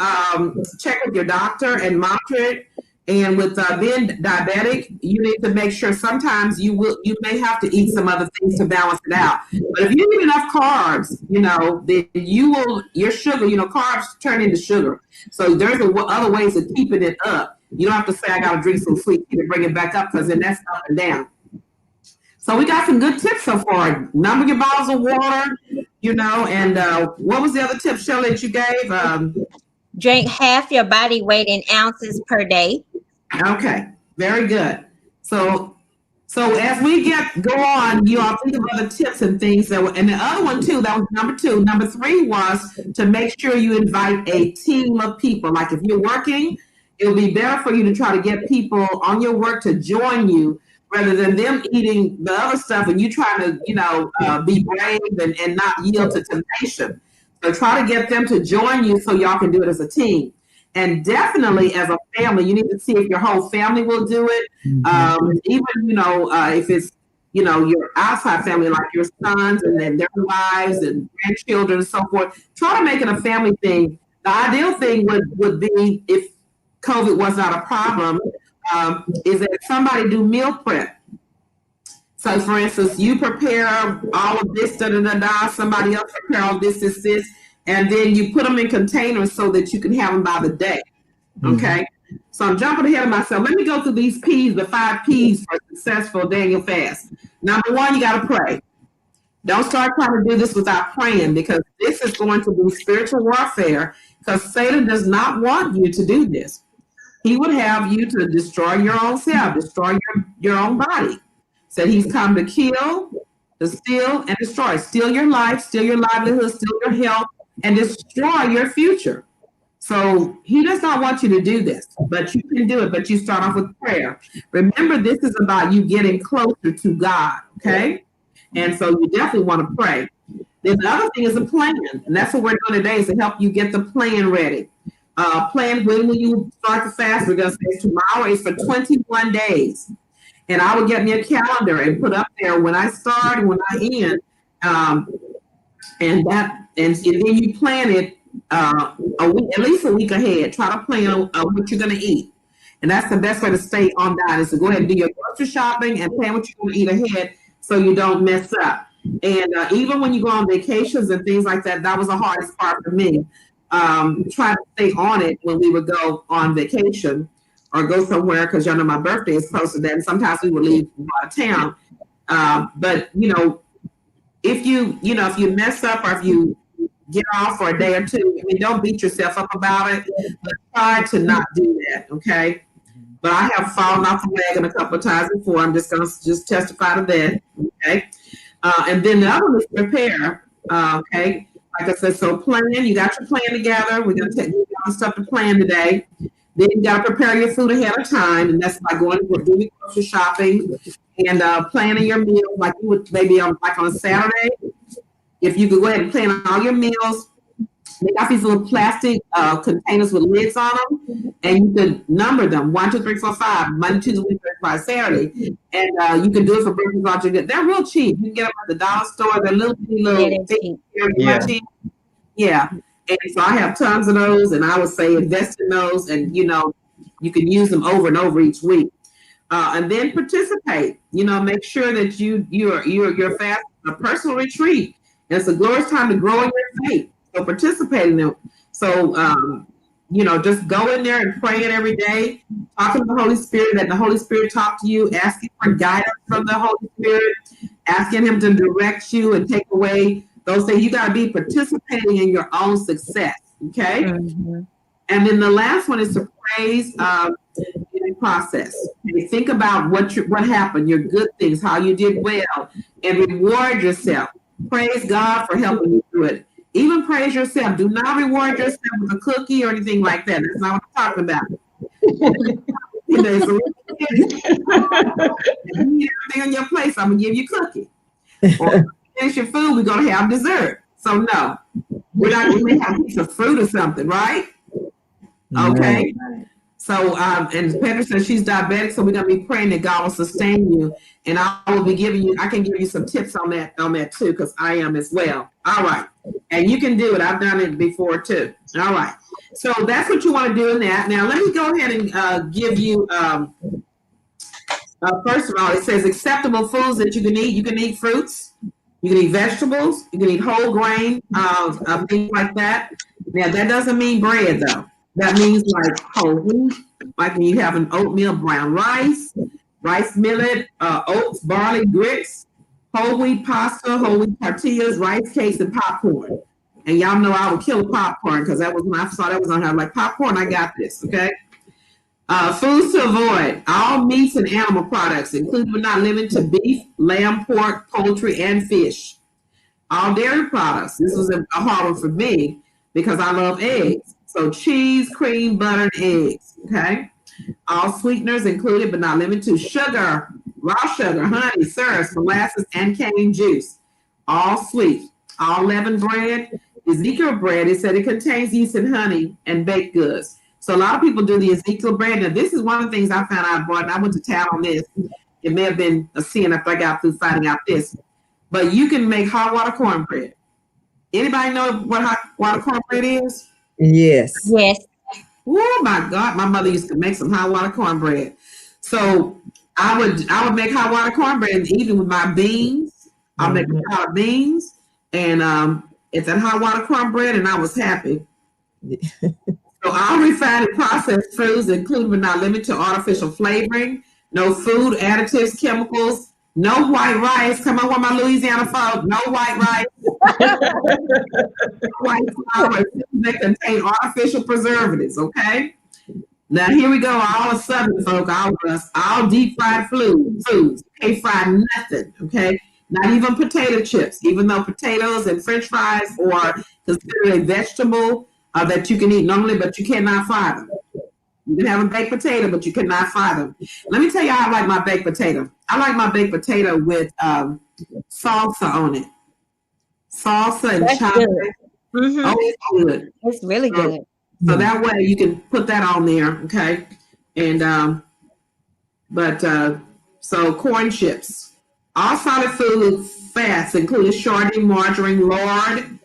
check with your doctor and monitor it. And with being diabetic, you need to make sure sometimes you may have to eat some other things to balance it out. But if you eat enough carbs, then your sugar, carbs turn into sugar. So there's other ways of keeping it up. You don't have to say, I got to drink some sweet tea to bring it back up, because then that's up and down. So we got some good tips so far. Number your bottles of water, and what was the other tip, Shelley, that you gave? Drink half your body weight in ounces per day. Okay, very good. So as we go on, you all think of other tips and things and the other one too, that was number 2. Number 3 was to make sure you invite a team of people. Like if you're working, it would be better for you to try to get people on your work to join you rather than them eating the other stuff and you trying to, be brave and not yield to temptation. So try to get them to join you so y'all can do it as a team. And definitely as a family, you need to see if your whole family will do it. Even, if it's, your outside family, like your sons and then their wives and grandchildren and so forth, try to make it a family thing. The ideal thing would be, if COVID was not a problem, is that somebody do meal prep. So for instance, you prepare all of this, somebody else prepare all this, and then you put them in containers so that you can have them by the day. Okay. Mm-hmm. So I'm jumping ahead of myself. Let me go through these P's, the 5 P's for a successful Daniel fast. Number 1, you got to pray. Don't start trying to do this without praying, because this is going to be spiritual warfare, because Satan does not want you to do this. He would have you to destroy your own self, destroy your own body. Said he's come to kill, to steal, and destroy. Steal your life, steal your livelihood, steal your health, and destroy your future. So he does not want you to do this, but you can do it. But you start off with prayer. Remember, this is about you getting closer to God, okay? And so you definitely want to pray. Then the other thing is a plan, and that's what we're doing today, is to help you get the plan ready. Plan, when will you start the fast? We're going to say tomorrow is for 21 days. And I would get me a calendar and put up there when I start and when I end. And then you plan it a week, at least a week ahead. Try to plan what you're going to eat. And that's the best way to stay on diet, is to go ahead and do your grocery shopping and plan what you're going to eat ahead so you don't mess up. And even when you go on vacations and things like that, that was the hardest part for me. Try to stay on it when we would go on vacation or go somewhere, because y'all know my birthday is close to that. And sometimes we would leave out of town. But, if you mess up, or if you get off for a day or two, don't beat yourself up about it, but try to not do that, okay? But I have fallen off the wagon a couple of times before. I'm just going to testify to that, okay? And then the other one is prepare, okay? Like I said, so plan. You got your plan together. We're going to take stuff to plan today. Then you got to prepare your food ahead of time, and that's by doing grocery shopping and planning your meals, like you would maybe on a Saturday. If you could go ahead and plan all your meals, they got these little plastic containers with lids on them, and you could number them 1, 2, 3, 4, 5, Monday, Tuesday, Wednesday, Friday, Saturday, and you can do it for breakfast, lunch, and dinner. They're real cheap. You can get them at the dollar store. They're little. Yeah. And so I have tons of those, and I would say invest in those, and you can use them over and over each week. And then participate. Make sure that you're fast a personal retreat. And it's a glorious time to grow in your faith. So participate in them. So just go in there and pray it every day. Talking to the Holy Spirit, let the Holy Spirit talk to you, asking for guidance from the Holy Spirit, asking him to direct you and take away those things. You got to be participating in your own success. Okay. Mm-hmm. And then the last one is to praise in the process. Okay, think about what happened, your good things, how you did well, and reward yourself. Praise God for helping you through it. Even praise yourself. Do not reward yourself with a cookie or anything like that. That's not what I'm talking about. You know, so if you need everything on your place, I'm gonna give you a cookie. Or finish your food, we're gonna have dessert. So no, we may have a piece of fruit or something, right? Okay. Right. So, and Petra says she's diabetic, so we're gonna be praying that God will sustain you. And I will be giving you, I can give you some tips on that too, because I am as well. All right. And you can do it. I've done it before too. All right. So that's what you want to do in that. Now, let me go ahead and give you, first of all, it says acceptable foods that you can eat. You can eat fruits. You can eat vegetables. You can eat whole grain, things like that. Now, that doesn't mean bread, though. That means like whole wheat, like when you have an oatmeal brown rice, rice millet, oats, barley, grits, whole wheat pasta, whole wheat tortillas, rice cakes, and popcorn. And y'all know I would kill popcorn because that was when I saw that was on her. I'm like, popcorn, I got this, okay? Foods to avoid. All meats and animal products, including but not limited to beef, lamb, pork, poultry, and fish. All dairy products. This was a hard one for me because I love eggs. So cheese, cream, butter, and eggs, okay? All sweeteners included but not limited to sugar, raw sugar, honey, syrups, molasses, and cane juice. All sweet. All leavened bread. Ezekiel bread, it said it contains yeast and honey and baked goods. So a lot of people do the Ezekiel bread. Now, this is one of the things I found out, and I went to town on this. It may have been a sin after I got through finding out this. But you can make hot water cornbread. Anybody know what hot water cornbread is? Yes. Yes. Oh my God, my mother used to make some hot water cornbread. So I would make hot water cornbread in the evening with my beans. I'll make a pot of beans, and it's a hot water cornbread, and I was happy. So all refined and processed foods, including but not limited to artificial flavoring, no food additives, chemicals, no white rice. Come on, with my Louisiana folk. No white rice. White flour that contain artificial preservatives. Okay. Now here we go. All of Southern folk, all deep fried foods. Can't fry nothing. Okay. Not even potato chips, even though potatoes and French fries are considered a vegetable that you can eat normally, but you cannot fry them. You can have a baked potato, but you cannot fry them. Let me tell you how I like my baked potato. I like my baked potato with salsa on it. Salsa and chocolate. Mm-hmm. Oh, it's good. It's really good. So that way you can put that on there, okay? And so corn chips. All solid food fats, including shortening, margarine, lard,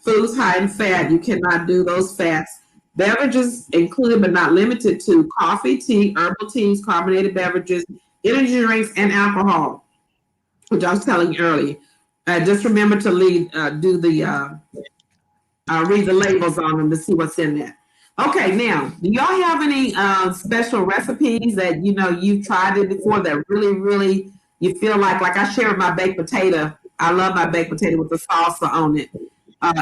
foods high in fat. You cannot do those fats. Beverages included but not limited to coffee, tea, herbal teas, carbonated beverages, energy drinks, and alcohol, which I was telling you earlier. Just remember to read the labels on them to see what's in there. Okay, now, do y'all have any special recipes that you've tried it before that really, really you feel like I shared my baked potato? I love my baked potato with the salsa on it.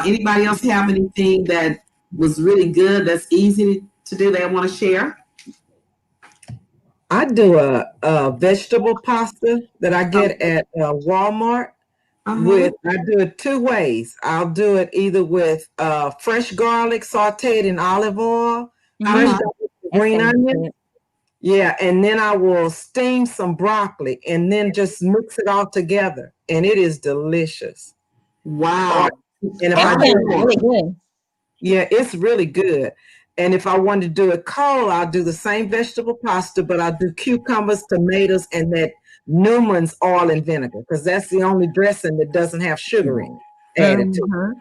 Anybody else have anything that was really good that's easy to do that I want to share? I do a vegetable pasta that I get at Walmart. I do it two ways. I'll do it either with fresh garlic sauteed in olive oil, green onion. Yeah, and then I will steam some broccoli and then just mix it all together, and it is delicious. Wow. And if That sounds really good. Yeah, it's really good. And if I want to do it cold, I'll do the same vegetable pasta, but I'll do cucumbers, tomatoes, and that Newman's oil and vinegar, because that's the only dressing that doesn't have sugar in it added to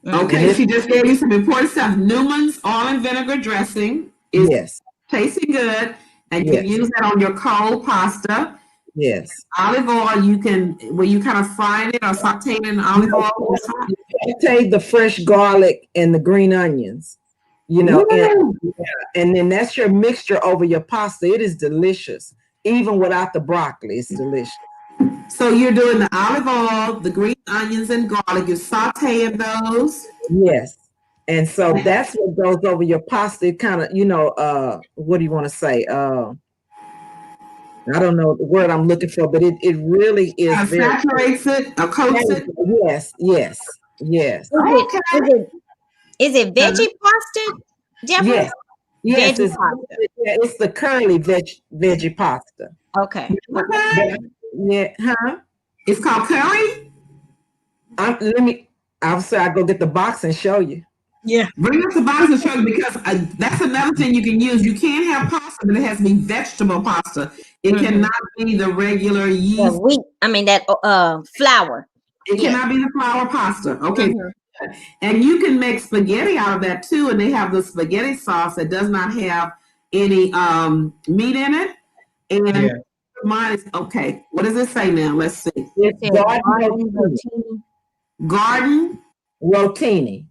it. Okay, she just gave you some important stuff. Newman's oil and vinegar dressing is tasting good, and you can use that on your cold pasta. Yes. Olive oil, you kind of frying it or sauteing in olive oil. You take the fresh garlic and the green onions, and then that's your mixture over your pasta. It is delicious. Even without the broccoli, it's delicious. So you're doing the olive oil, the green onions and garlic. You're sauteing those. Yes. And so that's what goes over your pasta. It kind of, what do you want to say? I don't know the word I'm looking for, but it really is very saturates it or coats it. Yes. Is it veggie pasta, Deborah? Yes, Veggie pasta. It's the curly veggie pasta. Okay. It's called curry. I'll say I'll go get the box and show you. Yeah. Bring us the box and show you, because that's another thing you can use. You can have pasta, but it has to be vegetable pasta. It cannot be the regular yeast. Flour. It cannot be the flour pasta. Okay. And you can make spaghetti out of that too. And they have the spaghetti sauce that does not have any meat in it. And mine is okay. What does it say now? Let's see. It's Garden Rotini.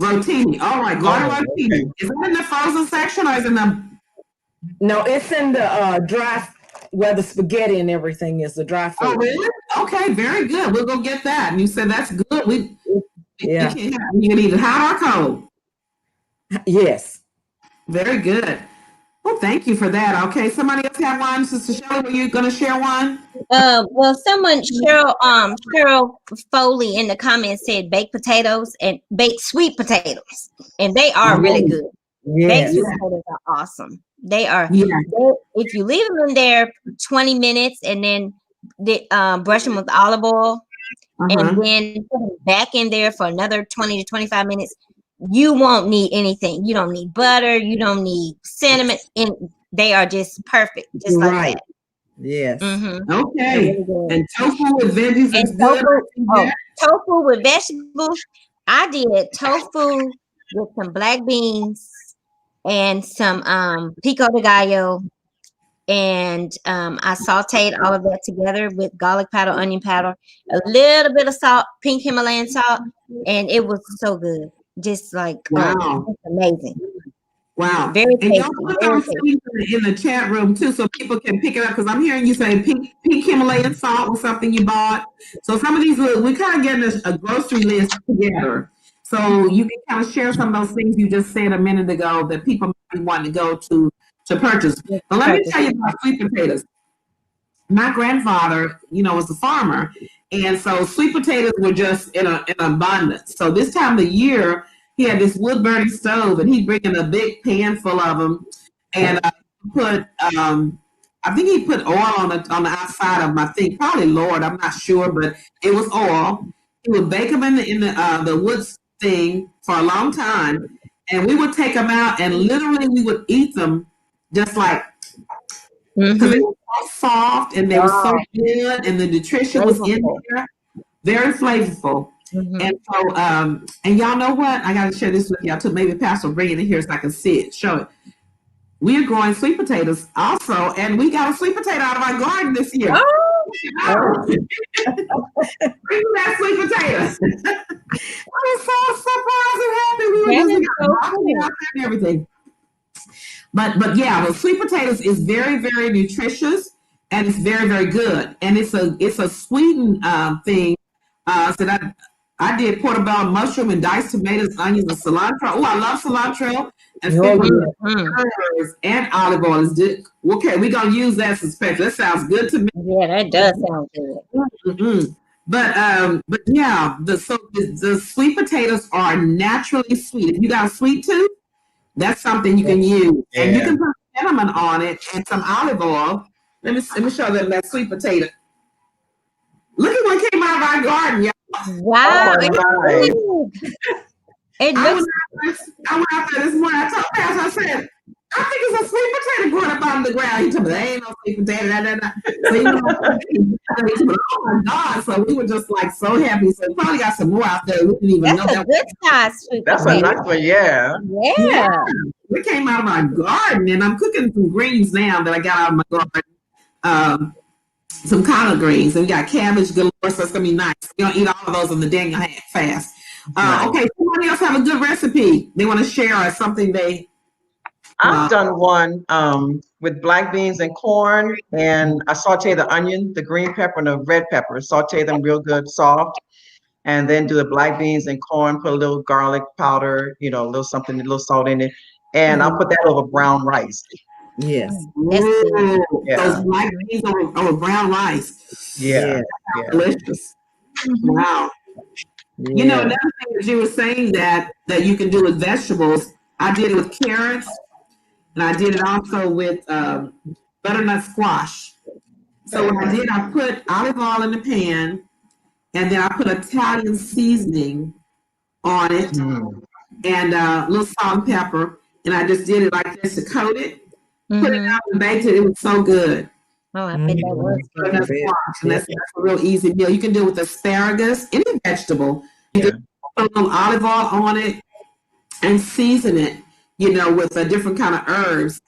Rotini. All right, garden rotini. Is it in the frozen section or is it in the? No, it's in the dry, where the spaghetti and everything is, the dry food. Oh, really? Okay, very good. We'll go get that. And you said that's good. You can eat it hot or cold. Yes. Very good. Well, thank you for that. Okay, somebody else have one? Sister Shirley, were you going to share one? Well, Cheryl Foley in the comments said baked potatoes and baked sweet potatoes, and they are really good. Yes. Baked sweet potatoes are awesome. They are. If you leave them in there 20 minutes and then brush them with olive oil, and then put them back in there for another 20 to 25 minutes, you won't need anything. You don't need butter. You don't need cinnamon. And they are just perfect, just like that. Yes. Okay. And tofu with veggies is good. Tofu with vegetables. I did tofu with some black beans and some pico de gallo. And I sauteed all of that together with garlic powder, onion powder, a little bit of salt, pink Himalayan salt, and it was so good. Just like amazing. Wow. Very tasty. And y'all put those things in the chat room too, so people can pick it up, because I'm hearing you say pink Himalayan salt was something you bought. So some of these, we're kind of getting a grocery list together. So you can kind of share some of those things you just said a minute ago that people might be wanting to go to purchase. But let me tell you about sweet potatoes. My grandfather, was a farmer, and so sweet potatoes were just in abundance. So this time of the year, he had this wood burning stove, and he'd bring in a big pan full of them, and put I think he put oil on the outside of my thing, probably Lord, I'm not sure, but it was oil. He would bake them in the wood thing for a long time, and we would take them out, and literally we would eat them just like, because they were so soft and they were so good, and the nutrition was in there, very flavorful. And so, and y'all know what? I got to share this with y'all too. Maybe Pastor will bring it in here so I can see it, show it. We are growing sweet potatoes also, and we got a sweet potato out of our garden this year. Bring that sweet potatoes. I was so surprised and happy. We were just out there and everything. But yeah, the sweet potatoes is very, very nutritious, and it's very, very good. And it's a sweetened thing. So that I did portobello mushroom and diced tomatoes, onions, and cilantro. Oh, I love cilantro. And peppers and olive oil is good. Okay, we're gonna use that as special. That sounds good to me. Yeah, that does sound good. But yeah, the sweet potatoes are naturally sweet. If you got a sweet tooth, that's something you can use, and you can put cinnamon on it and some olive oil. Let me show them that sweet potato. Look at what came out of our garden, y'all. Wow. I went out there this morning. I told Pastor, I said, I think it's a sweet potato growing up out of the ground. He told me, there ain't no sweet potato. So, oh my God. So we were just like so happy. So we probably got some more out there. We didn't even know that. Good size sweet That's potato. a nice one, yeah. Yeah. We came out of our garden, and I'm cooking some greens now that I got out of my garden. Some collard greens, and we got cabbage galore, so it's gonna be nice. We're gonna eat all of those on the Daniel fast. Okay, somebody else have a good recipe they want to share, or something they. I've done one with black beans and corn, and I saute the onion, the green pepper, and the red pepper. Saute them real good, soft. and then do the black beans and corn, put a little garlic powder, a little something, a little salt in it. And I'll put that over brown rice. Yes. That's good. Ooh, Yeah. those black beans over brown rice. Yeah. Delicious. Wow. Yeah. Another thing that you were saying that you can do with vegetables, I did it with carrots, and I did it also with butternut squash. So what I did, I put olive oil in the pan, and then I put Italian seasoning on it, and a little salt and pepper, and I just did it like this to coat it, put it out and baked it. It was so good. Oh, I bet that was good. Butternut squash, and that's a real easy meal. You can do it with asparagus, any vegetable. You just put a little olive oil on it and season it, with different kind of herbs.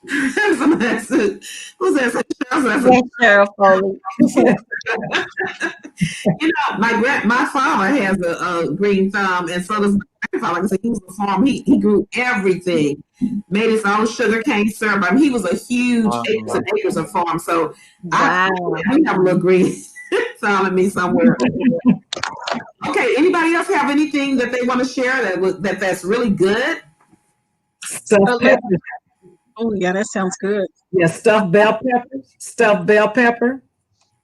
Who's that? That's Cheryl Foley. My father has a green thumb, and so does my grandfather. Like I said, he was a farmer. He grew everything, made his own sugar cane syrup. I mean, he was a huge acres and acres of farm. So I have a little green thumb in me somewhere. Okay, anybody else have anything that they want to share that's really good? Stuffed pepper. Oh yeah, that sounds good. Yeah, stuffed bell pepper. Stuffed bell pepper.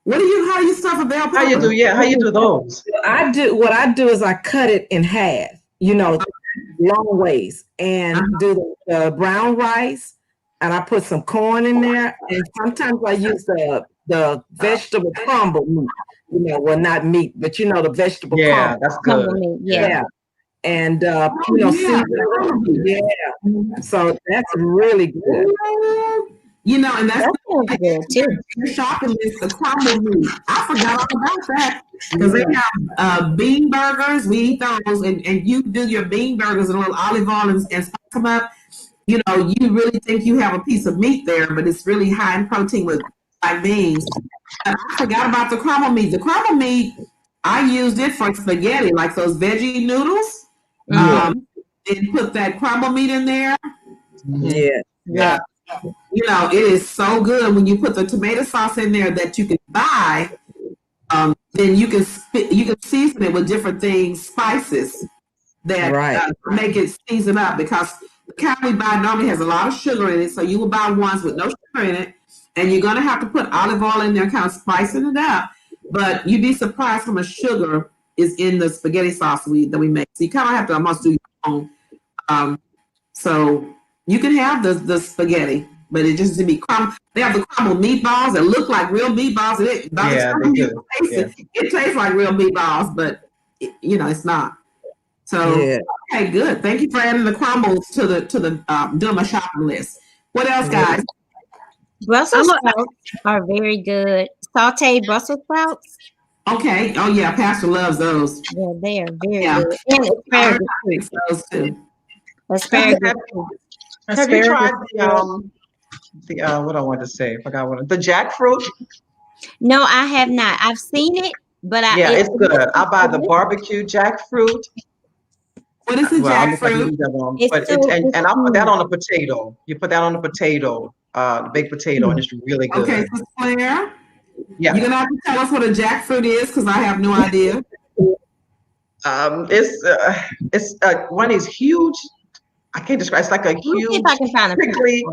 How do you stuff a bell pepper? How you do those? What I do is I cut it in half, long ways, and do the brown rice, and I put some corn in there, and sometimes I use the vegetable crumble meat. Well, not meat, but the vegetable crumble. That's good. Meat, yeah. And season it. So that's really good. And that's good too. Your shopping list, the crumble meat. I forgot all about that because they have bean burgers. We eat those, and you do your bean burgers and a little olive oil and spice them up. You really think you have a piece of meat there, but it's really high in protein with black beans. And I forgot about the crumble meat. The crumble meat, I used it for spaghetti, like those veggie noodles. And put that crumble meat in there. Yeah. It is so good when you put the tomato sauce in there that you can buy. Then you can season it with different things, spices that make it season up, because the kind we buy normally has a lot of sugar in it. So you will buy ones with no sugar in it, and you're gonna have to put olive oil in there, kind of spicing it up. But you'd be surprised how much sugar is in the spaghetti sauce that we make. So you kind of have to almost do your own. So you can have the spaghetti, but it just to be crumble. They have the crumble meatballs that look like real meatballs. It tastes like real meatballs, but it's not. So okay, good. Thank you for adding the crumbles to the doing my shopping list. What else, guys? Brussels sprouts are very good. Sauteed Brussels sprouts. Okay. Oh yeah, Pastor loves those. Yeah, they are very good. And asparagus. Those too. Asparagus. Have you tried the what I wanted to say? I forgot the jackfruit. No, I have not. I've seen it, but it's good. I buy the barbecue jackfruit. What is the jackfruit? And I'll put that on a potato. You put that on a potato, baked potato, and it's really good. Okay, so Claire, yeah, you're gonna have to tell us what a jackfruit is, because I have no idea. It's one of these huge. I can't describe. It's like a huge prickly.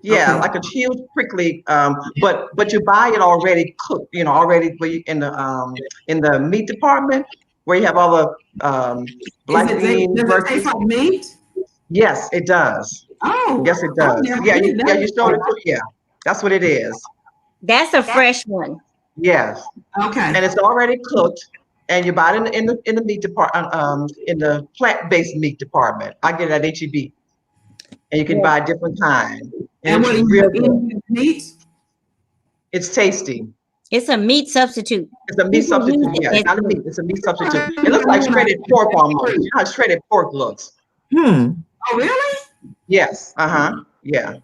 Yeah, like a huge prickly. But you buy it already cooked. Already in the meat department where you have all the black beans. Does it taste like meat? Yes, it does. Oh, yes, it does. Yeah, you showed it. Yeah, that's what it is. That's a fresh one. Yes. Okay. And it's already cooked. And you buy it in the meat department, in the plant-based meat department. I get it at HEB, and you can buy a different kind. And what is real good. Meat? It's tasty. It's a meat substitute. It's a meat substitute. Yeah, it's not a meat. It's a meat substitute. It looks like shredded pork almost. You know how shredded pork looks. Oh, really? Yes. Yeah.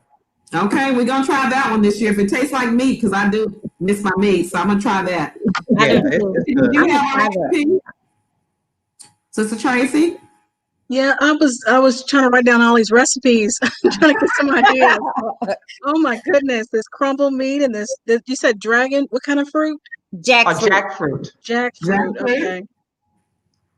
Okay, we're gonna try that one this year. If it tastes like meat, because I do miss my meat, so I'm gonna try that. Yeah, it's good. You have a recipe? Sister Tracy? Yeah, I was trying to write down all these recipes, trying to get some ideas. Oh my goodness, this crumble meat and this you said dragon. What kind of fruit? Jackfruit. jackfruit. Jackfruit. Jackfruit? Okay.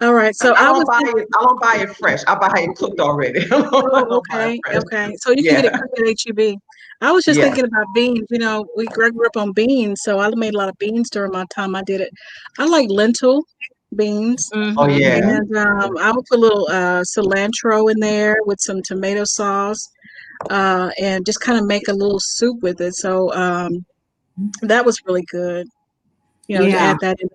All right. So I I don't was buy it. I don't buy it fresh. I buy it cooked already. I Oh, don't buy it okay. fresh. Okay. So you can get it Yeah. cooked at HEB. I was just Yes. thinking about beans. You know, I grew up on beans, so I made a lot of beans during my time I did it. I like lentil beans, Oh Mhm. yeah. and I would put a little cilantro in there with some tomato sauce, and just kind of make a little soup with it. So that was really good. You know, to Yeah, add that in.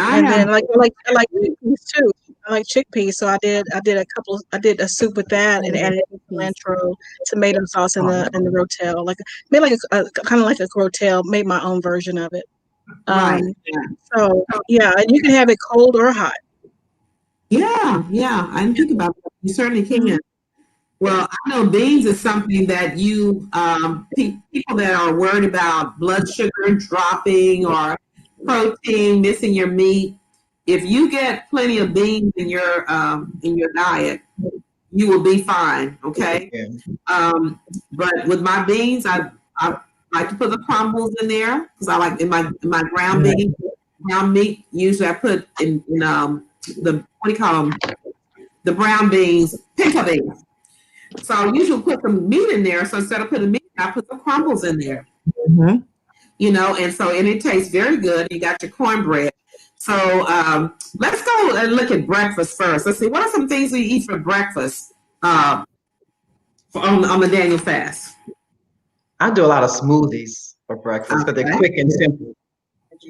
I And have. then I like chickpeas too. I like chickpeas, so I did a soup with that and added cilantro, tomato sauce in the rotel. Like made like a kind of like a rotel, made my own version of it. Right. Um so yeah, and you can have it cold or hot. Yeah, yeah. I didn't think about that. You certainly can. Well, I know beans is something that you people that are worried about blood sugar dropping or protein missing your meat. If you get plenty of beans in your diet, you will be fine. Okay. Yeah. But with my beans, I like to put the crumbles in there because I like in my ground beef, ground meat. Usually, I put in the what do you call them? The brown beans, pinto beans. So I usually put some meat in there. So instead of putting meat, I put some crumbles in there. Mhm. You know, and it tastes very good. You got your cornbread. So let's go and look at breakfast first. Let's see, what are some things we eat for breakfast on the Daniel fast? I do a lot of smoothies for breakfast because they're Okay. quick and simple.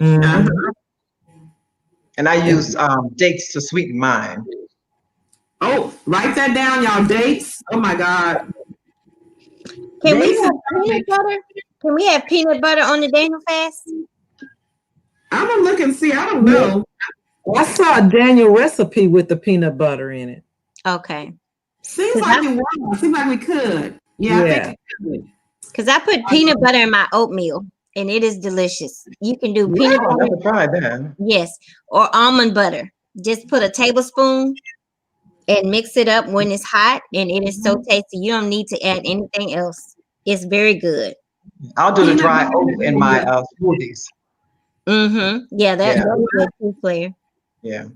Mhm. Uh-huh. And I use dates to sweeten mine. Oh, write that down, y'all. Dates. Oh my God. Can we Dates have is peanut butter? Can we have peanut butter on the Daniel fast? I'm gonna look and see. I don't know. I saw a Daniel recipe with the peanut butter in it. Okay. Seems 'Cause like it was. Seems like we could. Yeah, I think we could. Because I put peanut butter in my oatmeal and it is delicious. You can do peanut I've butter, never tried that. yes, or almond butter. Just put a tablespoon and mix it up when it's hot, and it is so tasty. You don't need to add anything else. It's very good. I'll do the Peanut dry butter oat in my smoothies. Mm-hmm. Yeah, that's Yeah. good too, Claire. Yeah.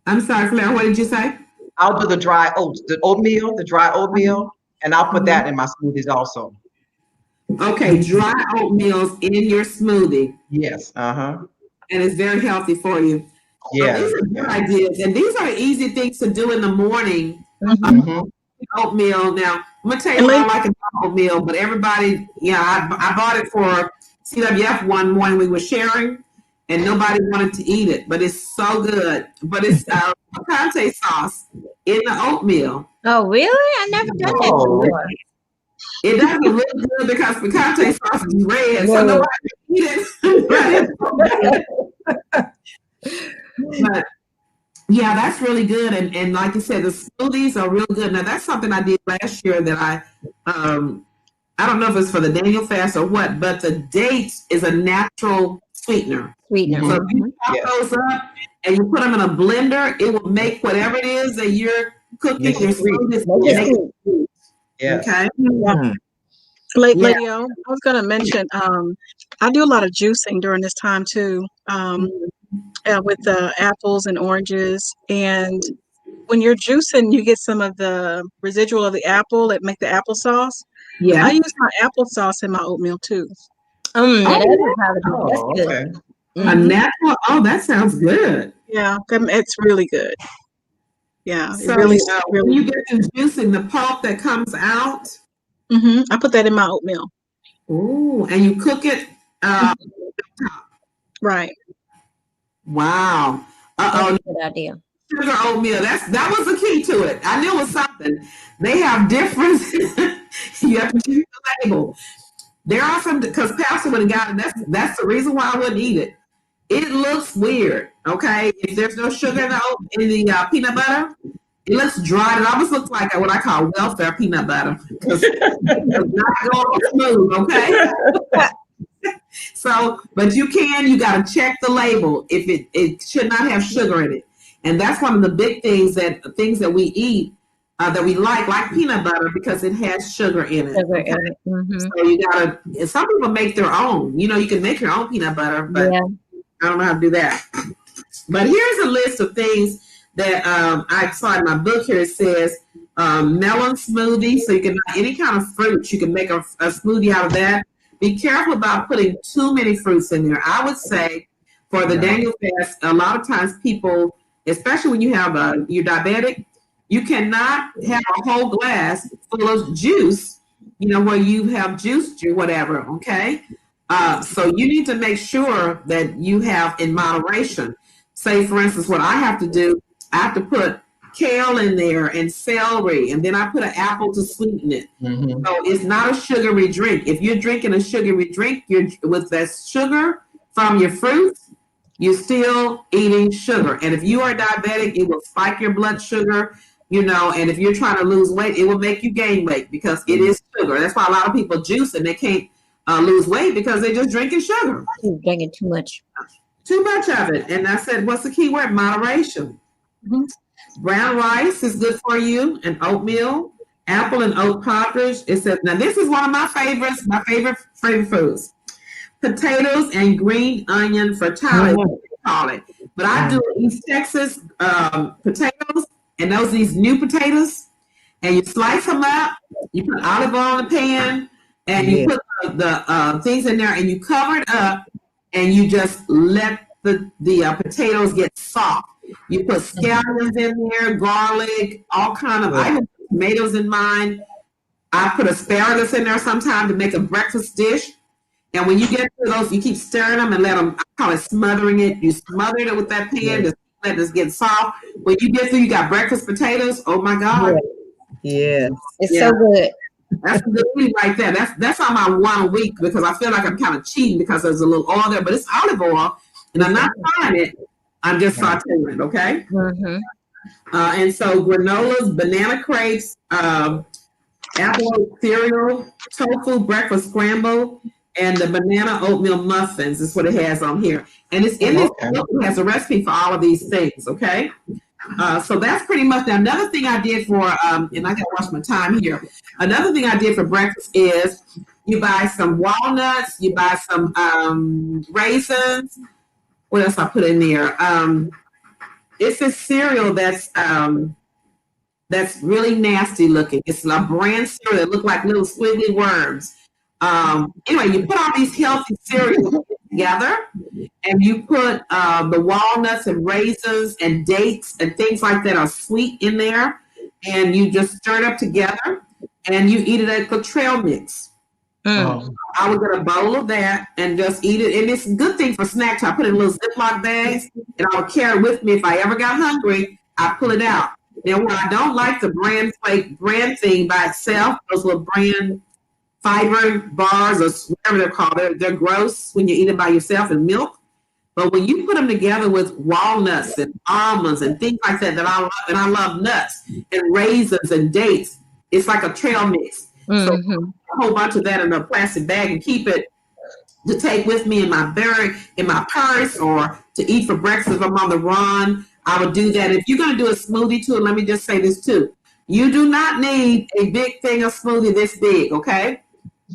I'm sorry, Claire. What did you say? I'll do the dry oats, the oatmeal, the dry oatmeal, and I'll put that in my smoothies also. Okay, dry oatmeal's in your smoothie, Yes. Uh-huh. and it's very healthy for you. So Yeah. these are good ideas, and these are easy things to do in the morning. Mhm. Oatmeal. Now, I'm gonna tell you what I like about oatmeal, but everybody, I bought it for CWF one morning we were sharing, and nobody wanted to eat it, but it's so good. But it's picante sauce in the oatmeal. Oh, really? I never done that Oh. before. It doesn't look good because picante sauce is red, so nobody can eat it. But yeah, that's really good. And like you said, the smoothies are real good. Now that's something I did last year that I don't know if it's for the Daniel fast or what, but the dates is a natural sweetener. Sweetener. So if you chop Yes. those up and you put them in a blender, it will make whatever it is that you're cooking, Make it your sweet. smoothies, Make it make it sweet. Yes. Okay. Mhm. Lady Yeah. O, I was gonna mention, I do a lot of juicing during this time too, with apples and oranges. And when you're juicing, you get some of the residual of the apple that make the applesauce. I Yeah. use my applesauce in my oatmeal too. Now that is how to do. Oh, That's good. okay. A Mhm. natural. Oh, that sounds good. Yeah, it's really good. Yeah, So it really, when really. you get the juicing, the pulp that comes out, I put that in my oatmeal. ooh, and you cook it. Right. Wow. That's Uh-oh. a good idea. Sugar oatmeal. That was the key to it. I knew it was something. They have different. You have to choose the label. There are some because Pastor would have gotten. That's the reason why I wouldn't eat it. It looks weird. Okay, if there's no sugar in the peanut butter, it looks dry. It almost looks like what I call welfare peanut butter because it's not going smooth. Okay. So, but you got to check the label if it should not have sugar in it. And that's one of the big things that we eat that we like peanut butter because it has sugar in it. Sugar Okay? in it. Mhm. So you gotta, and some people make their own. You know, you can make your own peanut butter, but Yeah. I don't know how to do that. But here's a list of things that I saw in my book here. It says melon smoothie. So you can buy any kind of fruit. You can make a smoothie out of that. Be careful about putting too many fruits in there. I would say for the Daniel fast, a lot of times people, especially when you have you're diabetic, you cannot have a whole glass full of juice, you know, where you have juice or whatever, okay? So you need to make sure that you have in moderation. Say, for instance, what I have to do, I have to put kale in there and celery, and then I put an apple to sweeten it. Mhm. So it's not a sugary drink. If you're drinking a sugary drink, you're with that sugar from your fruits, you're still eating sugar. And if you are diabetic, it will spike your blood sugar, you know, and if you're trying to lose weight, it will make you gain weight because it is sugar. That's why a lot of people juice and they can't lose weight because they're just drinking sugar. Drinking too much. Too much of it. And I said, what's the key word? Moderation. Mhm. Brown rice is good for you, and oatmeal, apple and oat poppers. It says, now this is one of my favorites, my favorite foods. Potatoes and green onion frittata, they call it. But I do East Texas potatoes, and these new potatoes, and you slice them up, you put olive oil in the pan, and you put the things in there, and you cover it up, and you just let the potatoes get soft. You put scallions in there, garlic, all kind of. I have tomatoes in mine. I put asparagus in there sometimes to make a breakfast dish. And when you get to those, you keep stirring them and let them. I call it smothering it. You smother it with that pan, just let this get soft. When you get through, you got breakfast potatoes. Oh my God! Yeah. It's so good. That's good right there. That's on my 1 a week because I feel like I'm kind of cheating because there's a little oil there, but it's olive oil, and I'm not frying it. I'm just sauteing it, okay? Mhm. And so granolas, banana crepes, apple cereal, tofu breakfast scramble, and the banana oatmeal muffins is what it has on here. And it's in this book, it has a recipe for all of these things, okay? So that's pretty much now. Another thing I did for, and I gotta watch my time here. Another thing I did for breakfast is you buy some walnuts, you buy some raisins. What else I put in there? It's a cereal that's really nasty looking. It's a brand cereal that look like little squiggly worms. Anyway, you put all these healthy cereals together, and you put the walnuts and raisins and dates and things like that are sweet in there, and you just stir it up together, and you eat it like a trail mix. I would get a bowl of that and just eat it. And it's a good thing for snacks. I put it in little Ziploc bags, and I would carry it with me. If I ever got hungry, I pull it out. Now, what I don't like the brand thing by itself, those little brand fiber bars or whatever they're called, they're gross when you eat them by yourself and milk. But when you put them together with walnuts and almonds and things like that, I love, and I love nuts and raisins and dates, it's like a trail mix. So a whole bunch of that in a plastic bag and keep it to take with me in my purse or to eat for breakfast if I'm on the run. I would do that. If you're going to do a smoothie too, let me just say this too. You do not need a big thing of smoothie this big, okay?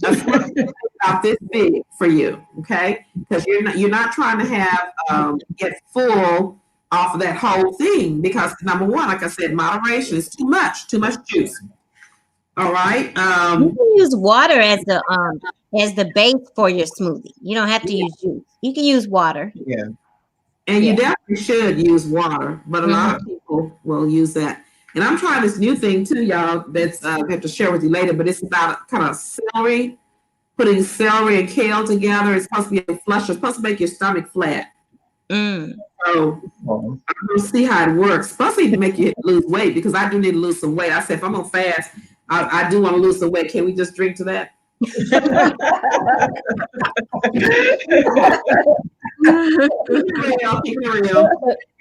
A smoothie about this big for you, okay? Because you're not trying to have get full off of that whole thing because number one, like I said, moderation is too much juice. All right. You can use water as the base for your smoothie. You don't have to use juice. You can use water. Yeah. And you definitely should use water, but a lot of people will use that. And I'm trying this new thing too, y'all, that's I have to share with you later, but it's about kind of celery, putting celery and kale together. It's supposed to be a flusher. It's supposed to make your stomach flat. So I'm going to see how it works, especially to make you lose weight, because I do need to lose some weight. I said, if I'm going to fast, I do want to lose some weight. Can we just drink to that? Keep it real.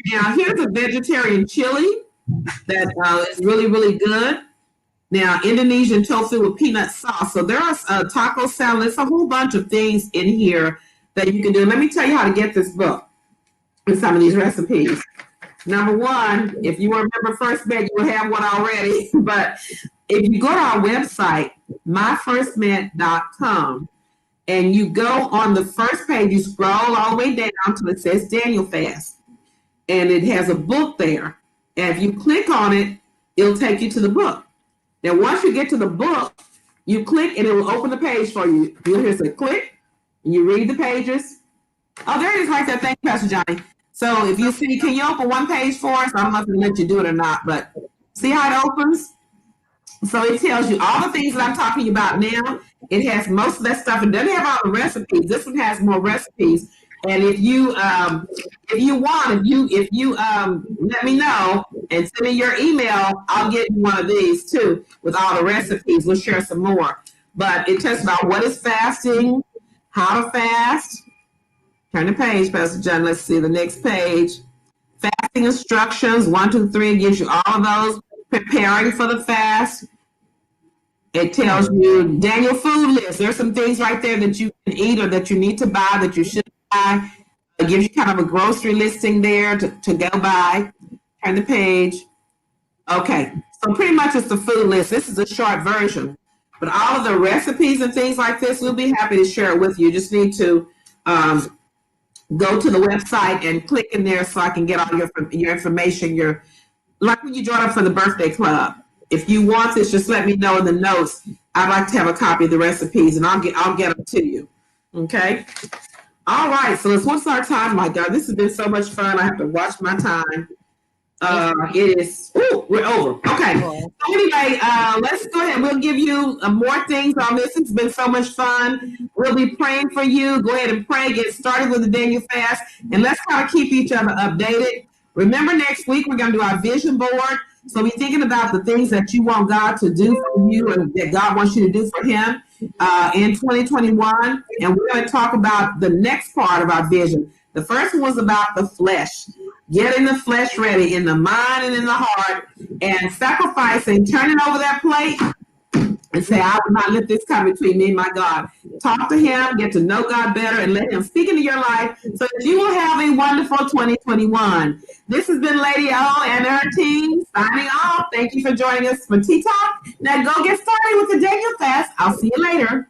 Now, here's a vegetarian chili that is really, really good. Now, Indonesian tofu with peanut sauce. So there are taco salad. There's a whole bunch of things in here that you can do. Let me tell you how to get this book with some of these recipes. Number one, if you remember First Met, you will have one already. But if you go to our website, myfirstmet.com, and you go on the first page, you scroll all the way down till it says Daniel Fast. And it has a book there. And if you click on it, it'll take you to the book. Now, once you get to the book, you click and it will open the page for you. You'll hear say click, and you read the pages. Oh, there it is right there. Thank you, Pastor Johnny. So if you see, can you open one page for us? I don't know if it'll let you do it or not, but see how it opens? So it tells you all the things that I'm talking about now. It has most of that stuff. It doesn't have all the recipes. This one has more recipes. And if you let me know and send me your email, I'll get you one of these too with all the recipes. We'll share some more. But it talks about what is fasting, how to fast. Turn the page, Pastor John. Let's see the next page. Fasting instructions, 1, 2, 3. It gives you all of those. Preparing for the fast. It tells you Daniel food list. There's some things right there that you can eat or that you need to buy that you should buy. It gives you kind of a grocery listing there to go by. Turn the page. Okay, so pretty much it's the food list. This is a short version. But all of the recipes and things like this, we'll be happy to share it with you. You just need to go to the website and click in there so I can get all your information. Like when you join up for the birthday club. If you want this, just let me know in the notes. I'd like to have a copy of the recipes, and I'll get them to you. Okay. All right. So what's our time? My God, this has been so much fun. I have to watch my time. It is. We're over. Okay. So anyway, let's go ahead. We'll give you more things on this. It's been so much fun. We'll be praying for you. Go ahead and pray. Get started with the Daniel Fast, and let's kind of keep each other updated. Remember, next week we're going to do our vision board. So be thinking about the things that you want God to do for you and that God wants you to do for him in 2021. And we're going to talk about the next part of our vision. The first one was about the flesh, getting the flesh ready in the mind and in the heart, and sacrificing, turning over that plate and say, I will not let this come between me and my God. Talk to him, get to know God better, and let him speak into your life so that you will have a wonderful 2021. This has been Lady O and her team signing off. Thank you for joining us for Tea Talk. Now go get started with the Daniel Fast. I'll see you later.